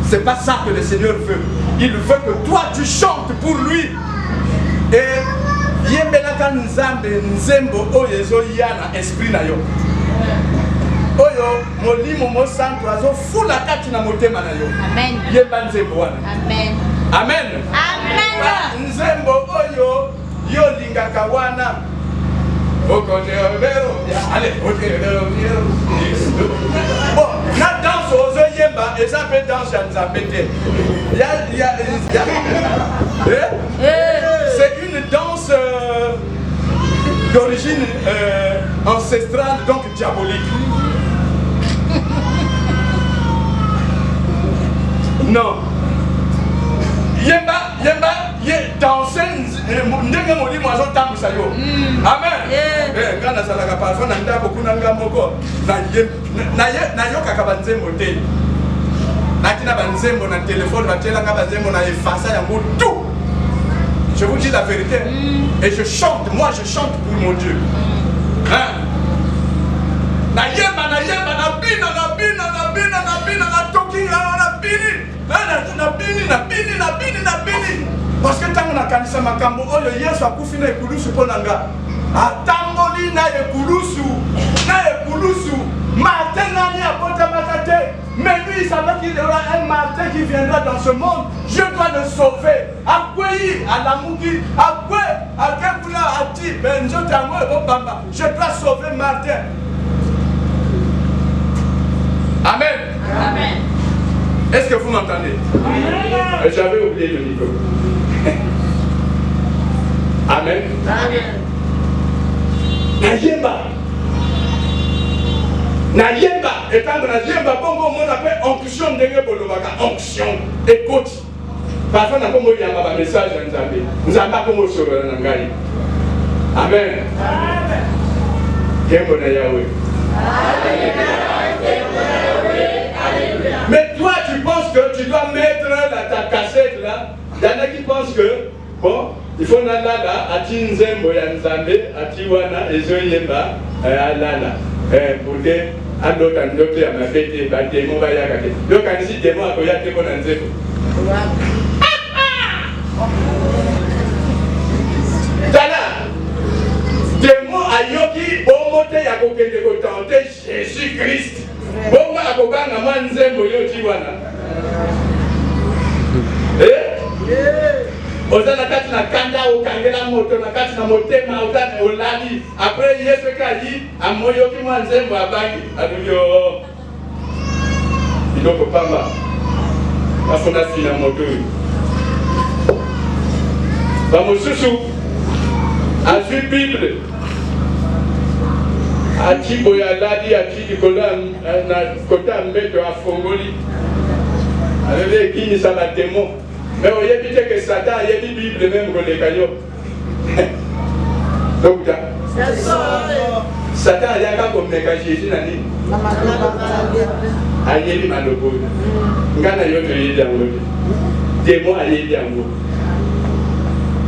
c'est pas ça que le Seigneur veut. Il veut que toi tu chantes pour lui. Et yembelaka nzambe nzembo oyo ezoyana esprit na yo. Oyo molimo mo santo azo fula kati na motema na yo. Amen. Yemba nzembo wana. Amen. Amen. Amen. Nzembo oyo yo lingaka wana. Allez, bon, la danse aux yemba et ça peut danser à nzambe te. C'est une danse d'origine ancestrale, donc diabolique. Non. Yemba, danser, ndenge molimo azotambwisa yo. Amen. Quand nazalaka parfois na ndako kuna ngamoko na yokaka banzembo te. Natina banzembo na téléphone batelanga banzembo na efasa yango tout. Je vous dis la vérité. Et je chante, moi je chante pour mon Dieu. Hein? Na yemba na bina parce que tant on a kanisa makambo oyo Yesu akufi na ekulusu mpo na nga atamboli na ekulusu Martin nani abotamaka te, mais lui il savait qu'il y aura un Martin qui viendra dans ce monde. Je dois le sauver. Akweyi alamuki akwe akekula ati benjo tango ebobamba. Je dois sauver Martin. Amen. Amen. Est-ce que vous m'entendez? J'avais oublié le micro. Amen. Amen. Nayemba, étant dans Nayemba, bongo on appelle onction ndenge bolobaka onction. Écoute. Parfois na komo yamba ba message à Nzambe. Nzamba komo solo na ngai. Amen. Amen. Kembo na Yahweh. Mais toi, tu penses que tu dois mettre ta cassette là. Il y en a qui pensent que, bon, il faut nalala, ati nzembo ya Nzambe, ati wana, ezo yemba, alala. Pour que, andota ndoto ya mafete, ba démon ba yakate. Donc, quand ici démon akoya te kona nzembo. Tala, démon ayoki, bomote ya kokende kotante Jésus-Christ. Bongo akobanga mwa nzembo yo tiwana. Ozana kati na kanda okangela moto na kati na motema ozana olali. Après Yesu kali amoyo ki mwa nzembo abangi adubyo. Idoko pamba. Afuna fina moto. Ba mosusu azui Bible. Ati boyaladi ati dikola na kota mbeto afongoli. Alele kini sa la démon. Mais on y a dit que Satan y a dit Bible même que les cailloux. Donc Satan y a qu'à comme les cailloux Jésus n'a dit. Aïe malobo. Ngana yote yidi ango. Démon aïe yidi ango.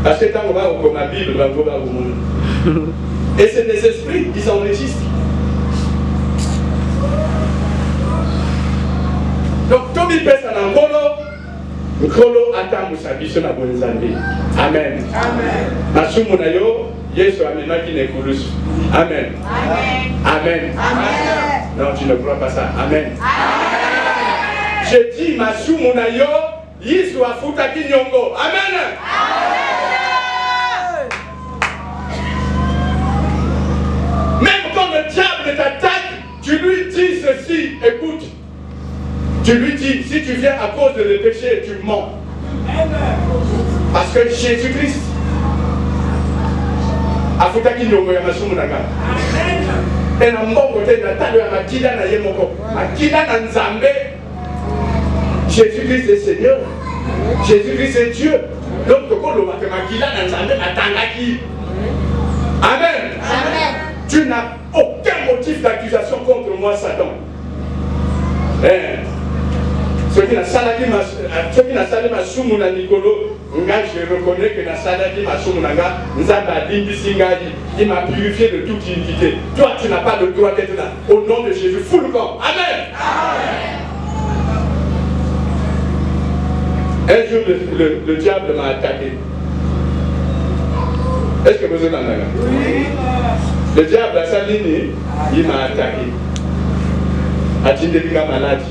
Parce que tant qu'on va comme la Bible va voir au monde. Et c'est des esprits qui s'enregistrent. Donc, Tomi Pesa Nangolo, Nkolo Atamu Sabiso na Bonzambi. Amen. Amen. Masumu na yo, Yesu amemaki nekulusu. Amen. Amen. Amen. Amen. Non, tu ne crois pas ça. Amen. Amen. Je dis Masumu na yo, Yesu afutaki nyongo. Amen. Amen. Même quand le diable t'attaque, tu lui dis ceci, écoute. Tu lui dis, si tu viens à cause de le péché, tu mens. Parce que Jésus-Christ a fait un kinyongo ya masumu naga. Et na mbongo te na talo ya makila na ye moko. Makila na nzambe. Jésus-Christ est Seigneur. Jésus-Christ est Dieu. Donc tokolo ba ke makila na nzambe atangaki. Amen. Amen. Tu n'as aucun motif d'accusation contre moi, Satan. Ceux qui n'ont salé ma soumuna Nicolo, je reconnais que na salaki ma soumuna Nzamba Limbisingayi, il m'a purifié de toute iniquité. Toi, tu n'as pas le droit d'être là. Au nom de Jésus, fous le camp. Amen. Un jour, le diable m'a attaqué. Est-ce que vous êtes en train? Oui. Le diable a saliné, il m'a attaqué. A-t-il malade?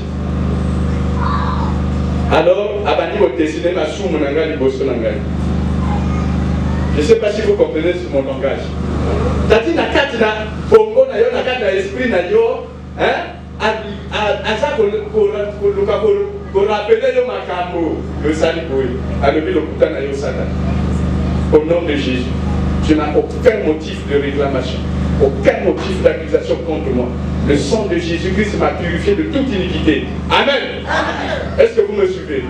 Alors, Abani m'a dessiné ma somme nanga liboso nanga. Je ne sais pas si vous comprenez mon langage. Tati na kati na bongo na yo na kati na esprit na yo, aza ko rappeler yo makambo yo sali boy. Alobi lokuta na yo Satan. Au nom de Jésus, je n'ai aucun motif de réclamation, aucun motif d'accusation contre moi. Le sang de Jésus-Christ m'a purifié de toute iniquité. Amen. Amen. Est-ce que vous me suivez?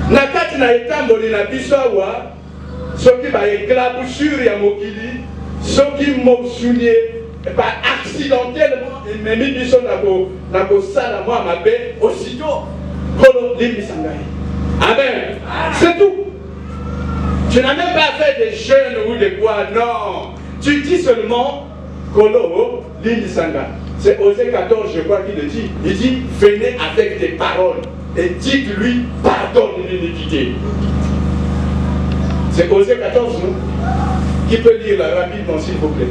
Nakati na etamboli na biso awa, soki ba éclaboussure ya mokili, soki mosunier accidentellement memi biso na kosala mwa mabe aussitôt kolo limbisa ngai. Amen. C'est tout. Tu n'as même pas fait des jeûnes ou des quoi, non. Tu dis seulement kolo limbisa ngai. C'est Osée 14, je crois qu'il le dit. Il dit venez avec des paroles et dites-lui pardonne l'iniquité. C'est Osée 14, non? Qui peut lire là rapidement s'il vous plaît?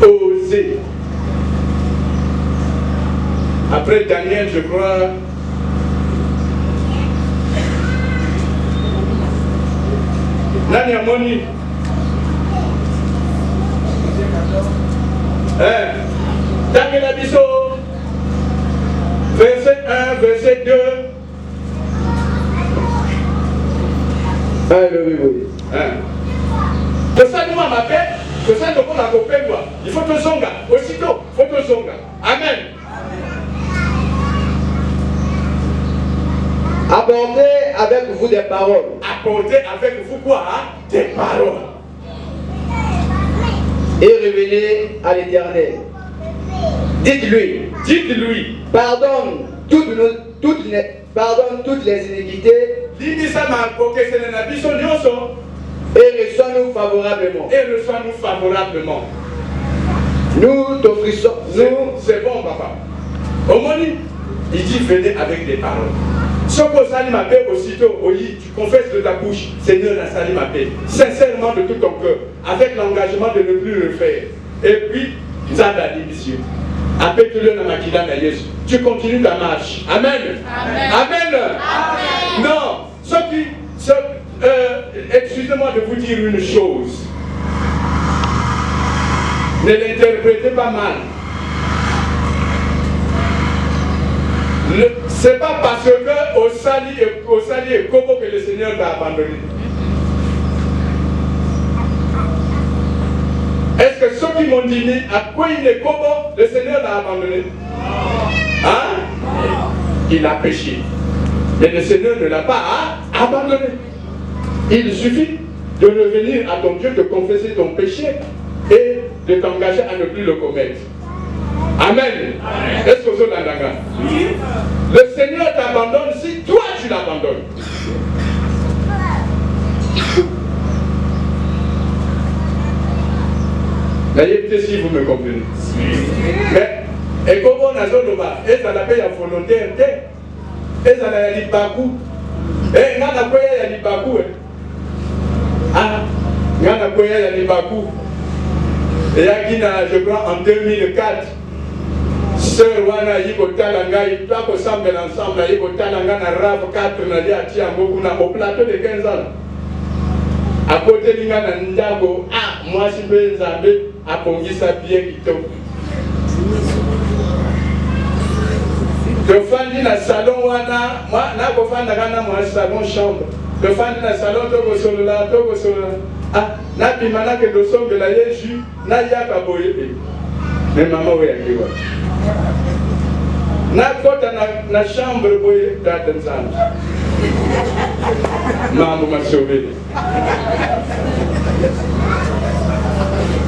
Osée. Après Daniel, je crois. Nani Amoni. Daniel Abisso. Verset 1, verset 2. Oui. Que ça nous m'appelle, que ça nous appelle quoi? Il faut te zonga, aussitôt, il faut te zonga. Amen. Apportez avec vous des paroles. Apportez avec vous quoi? Des paroles. Et revenez à l'Éternel. Dites-lui, pardonne toutes les iniquités. Et reçois-nous favorablement. Nous t'offrissons. C'est bon, papa. Au moment, il dit venez avec des paroles. Ce que Sali m'appelle aussitôt, tu confesses de ta bouche, Seigneur, la Sali m'appelle, sincèrement de tout ton cœur, avec l'engagement de ne plus le faire. Et puis, appelle-le dans ma kila na Yesu. Tu continues ta marche. Amen. Amen. Non. Excusez-moi de vous dire une chose. Ne l'interprétez pas mal. C'est pas parce que au sali et Kobo que le Seigneur t'a abandonné. Est-ce que ceux qui m'ont dit à quoi il est Kobo, le Seigneur l'a abandonné? Hein? Il a péché. Mais le Seigneur ne l'a pas abandonné. Il suffit de revenir à ton Dieu, de confesser ton péché et de t'engager à ne plus le commettre. Amen. Est-ce que vous êtes d'accord? Le Seigneur t'abandonne si toi tu l'abandonnes. D'ailleurs, si vous me comprenez. Mais, et comment on a zoloba, et ça l'appelle la volontaire, et ça l'a dit Bakou. Et n'a pas dit Bakou. N'a pas dit Bakou. Et je crois en 2004. Sœur wana yiko talanga itako sambe ensemble yiko talanga na rave 4 na dia tia ngoku na au plateau de 15 ans. À côté linga na ndako moi si mpe nzambe abongisa bien kitoko. Tofandi na salon wana, na kofanda kana mwa salon chambre. Tofandi na salon toko solola. Ah, na bimana ke dosombela Yesu na yaka boye. Mais maman we yangiwa. Na kota na chambre boye tata nzambe. Mambo masoveli.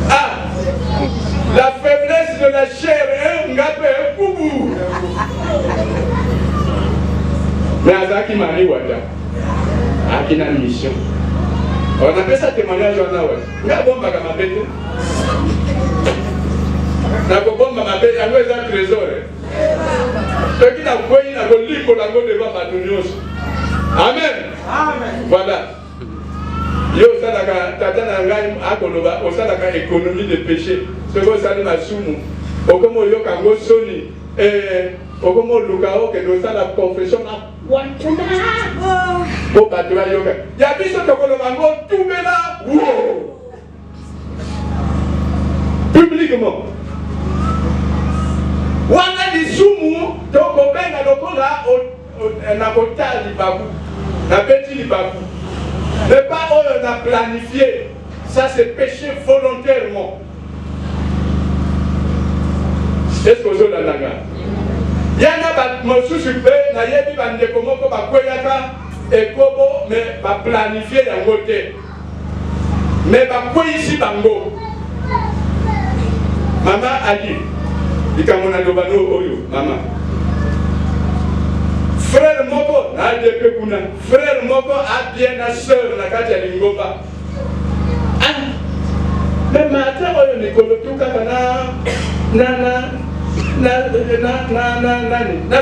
Ah, la faiblesse de la chair est ngape kubu. Mais azaki mani wada. Akina mission. On appelle ça témoignage en awa. Nga bomba kama bete. Na ko bomba mabete yango eza trésor. Toki na kwei na ko liko na ko devant badunios. Amen. Amen. Voilà. Yo sadaka tata na ngai akoloba osadaka économie de péché. Ce que ça dit masumu. Okomo yo kango soni okomo lukao ke do sala confession na wantuna. Bo batwa yoga. Ya biso tokoloba ngo tubela wo. Publiquement. Wana lisumu tokobenga lokola na kotali babu. Na beti libabu. Mais pas on a planifié. Ça c'est péché volontairement. Est-ce que vous avez l'anga? Yana ba mosusu pe na yebi bande komoko ba kweyaka ekobo mais ba planifier yango te. Mais ba kweyisi bango. Mama Ali ikamona ndobano oyo mama. Frère moko na depe kuna. Frère moko a bien na sœur na kati ya lingomba. Ah. Mais mata oyo nikolo tuka kana na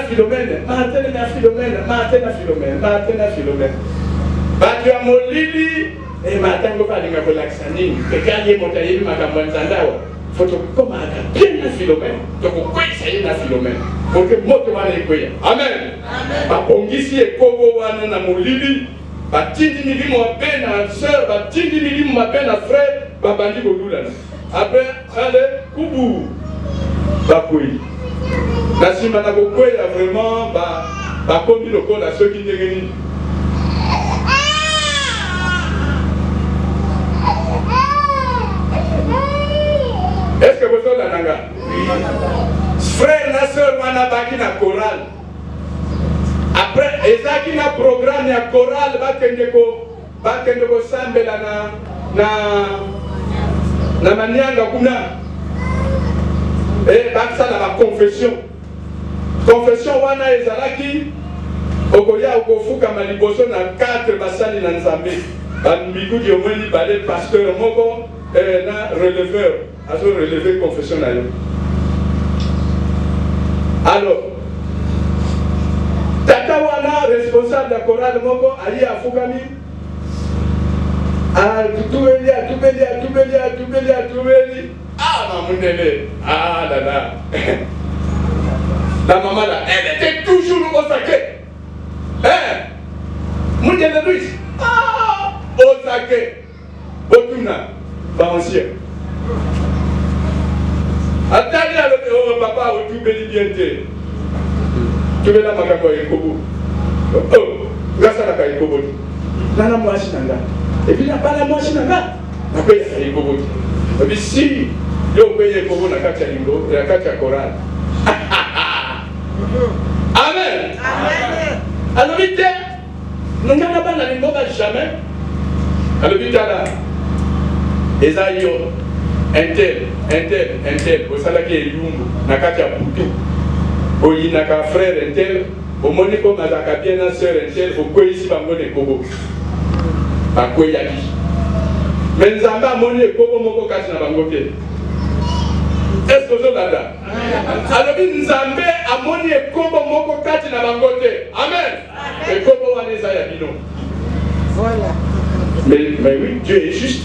Philomène. Batu ya molili matango palinga kolakisa nini. Pekanye motayebi makambo nzandawa. Foto koma aka bien na Philomène. Toko kwesa ye na Philomène. Pour que moto wana ekweya. Amen. Bapongisi ekobo wana na molili. Batindi milimu mabe na sœur, batindi milimu mabe na frère, babandi kodulana. Après, allez, kubu. Bakouy. La simana kokouy a vraiment bakomi lokola ceux qui ndengeni. Est-ce que vous avez l'anga? Frère na sœur mana baki na chorale. Après, ezaki na programme ya chorale bakende ko sambela na manianga kuna. Et baksa la confession. Confession wana ezalaki okoya okofuka maliboso na 4 basali na nzambe. Bamiku di omweni balé pasteur moko na releveur. Aso relever confession na yo. Alors tata wana responsable de la chorale moko ali afukami. Ah, tubeli. Ah, mamundele. Ah, là. La maman là, elle était toujours au sacré. Hein? Mundele Louis. Ah, au sacré. Botuna, balancier. Attendez à l'autre, papa, au tubeli bien té. Tubela makako ekobo. Oh, grâce à la kaikobo. Nana mwasi nanga. Et puis n'a pas la mwasi nanga. Na paye ekobo. Et puis si yo paye ekobo na kati ya lingo, na kati ya chorale. Amen. Amen. Alors vite, nous n'avons pas la lingo jamais. Alors vite là. Esaïo, un tel, au salaki et lumbu, na kati ya putu. Oyi naka frère un tel, au moniko mazaka bien na sœur un tel, au kwe ici bango ne kobo. Ba kwe yaki. Mais nzamba amoni ekobo moko kati na bango te. Est-ce que vous avez alors nzambe amoni ekobo moko kati na bango te. Amen. Ekobo wana eza ya bino. Voilà. Mais oui, Dieu est juste.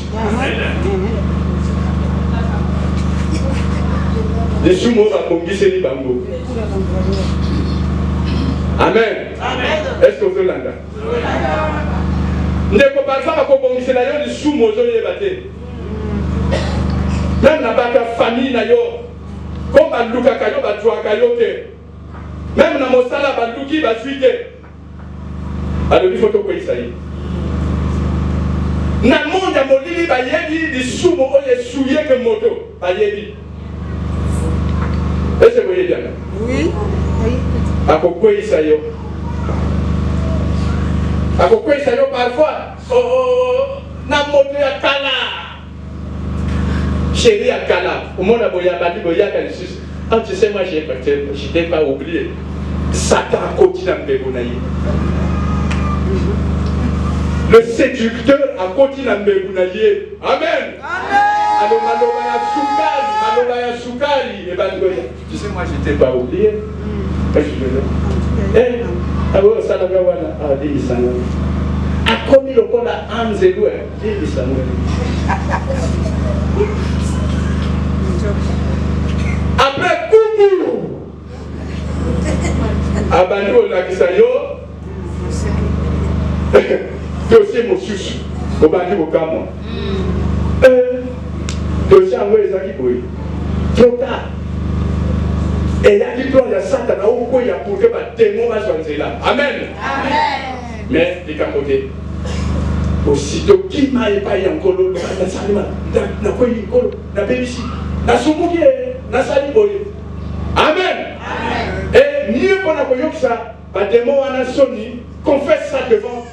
Les sumo va conquisser les bango. Amen. Est-ce que vous l'entendez? Ne peut pas faire pour conquisser la les sumo zo yebate. Même dans la famille, comme Baluka Kayo, Batua Kayote. Même dans mon salaire, Baluki, Basuite. Alors, il faut que ça y est. Dans le monde, il y a des sous-mots, des souillés que moto. Est-ce que vous voyez bien? Oui. À quoi il s'agit? À quoi il s'agit parfois? Na moto ya Kala. Chérie à Kala. Au monde a boya bandi boya Kalisus. Ah, tu sais, moi, je n'ai pas oublié. Satan continue à me bégonailler. Le séducteur a continué à me bégonailler. Amen. Alors, Malobaya Soukari. Et ben, tu sais, moi, je n'ai pas oublié. Eh, alors, ça n'a pas voilà. Ah, dis ça. A commis le col à Anzelou. Dis ça. Après, Koumou. Abandon au Lakisayo. Dossier Mosusu. Au bandit au Camon. Dossier envoyé Zaki Boy. Trop tard. Et il y a qui prend la Satan au quoi il y a pour que les démons va choisir là. Amen. Mais, les capotés. Aussitôt, qui m'a épaillé en colo, na salima, na quoi il colo, na bébici, na soumouye, na saliboye. Amen. Et mieux qu'on a connu que ça, les démons en a sonné, confesse ça devant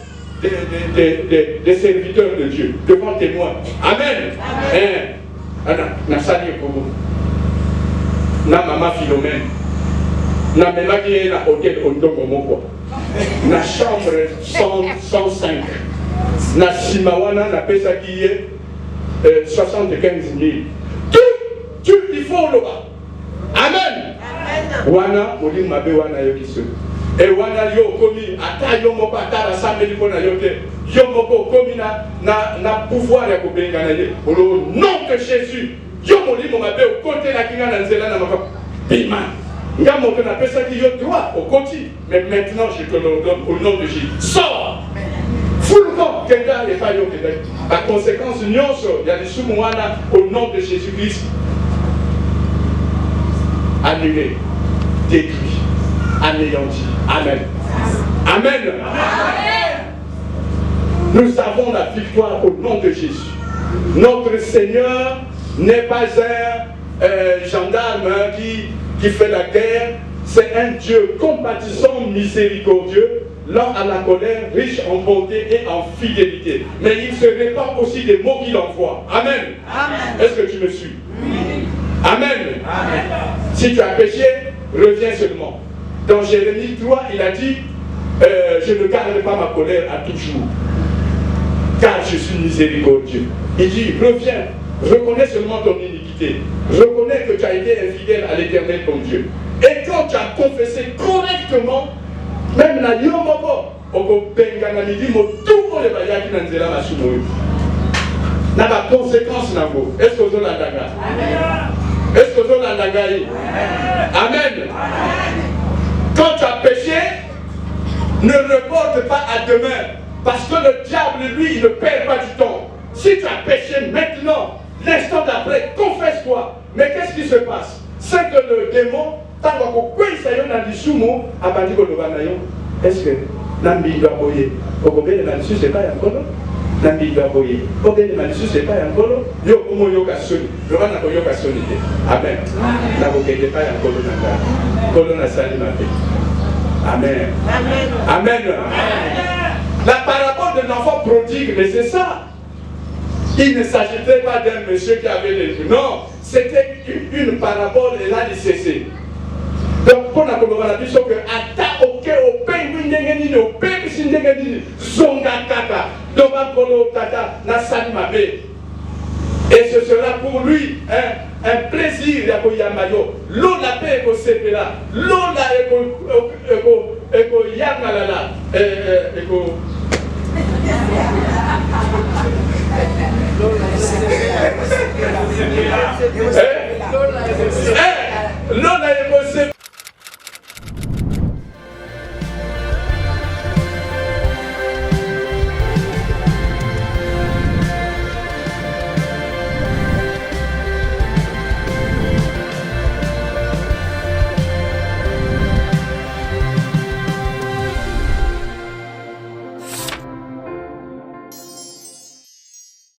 des serviteurs de Dieu, devant témoins. Amen. Na sali pour na maman Philomène, na maman qui est na hôtel Ondongo Moko, na chambre 105, na Simawana na pesa qui est 75 000. Tout, il faut le bas. Amen. Wana, modi mabe wana yokiso. Et wana yo komi ata yo moko ata la samedi kona yote. Yo moko komi na pouvoir ya kobenga na ye. Au nom de Jésus. Yo modi mo mabe au côté la kinga na nzela na mako. Bima. Nga monte na pesa qui yo droit au côté. Mais maintenant je te le donne au nom de Jésus. Sors. Fulco, quelqu'un n'est pas yo Québec. Par conséquence, il y a des sous-moana au nom de Jésus-Christ. Annulé, détruit, anéanti. Amen. Amen. Nous avons la victoire au nom de Jésus. Notre Seigneur n'est pas un gendarme qui fait la guerre. C'est un Dieu compatissant, miséricordieux, lent à la colère, riche en bonté et en fidélité. Mais il se répand aussi des mots qu'il envoie. Amen. Est-ce que tu me suis? Oui. Amen. Si tu as péché, reviens seulement. Dans Jérémie 3, il a dit, je ne garde pas ma colère à toujours, car je suis miséricordieux. Il dit, reviens, reconnais seulement ton iniquité. Reconnais que tu as été infidèle à l'Éternel ton Dieu. Et quand tu as confessé correctement, même la yomoko, oko bengana midi mo tout le bayaki na nzela masumo. Na ba conséquence na go. Est-ce que vous l'entendez? Est-ce que vous l'entendez? Amen. Quand tu as péché, ne reporte pas à demain, parce que le diable lui il ne perd pas du temps. Si tu as péché maintenant, l'instant d'après, confesse-toi. Mais qu'est-ce qui se passe? C'est que le démon est-ce que Nambi doit boyer? Au combien de malicieux c'est pas un colo? Nambi doit boyer. Combien de malicieux c'est pas un colo? Yo, como yo kasoni. Le rana ko yo kasoni. Amen. La boquette pas un colo nanga. Colo na sali ma paix. Amen. Amen. La parabole de l'enfant prodigue, mais c'est ça. Il ne s'agissait pas d'un monsieur qui avait les yeux. Non, c'était une parabole et là il cessait. Donc, pour la collaboration, que ata oke opengu ndengeni opengu sindengeni zonga kaka devant kolo tata na salimabe. Et ce sera pour lui un plaisir d'Akoyamayo. L'eau la paix est au sepela, l'eau la eko yangalala, eko.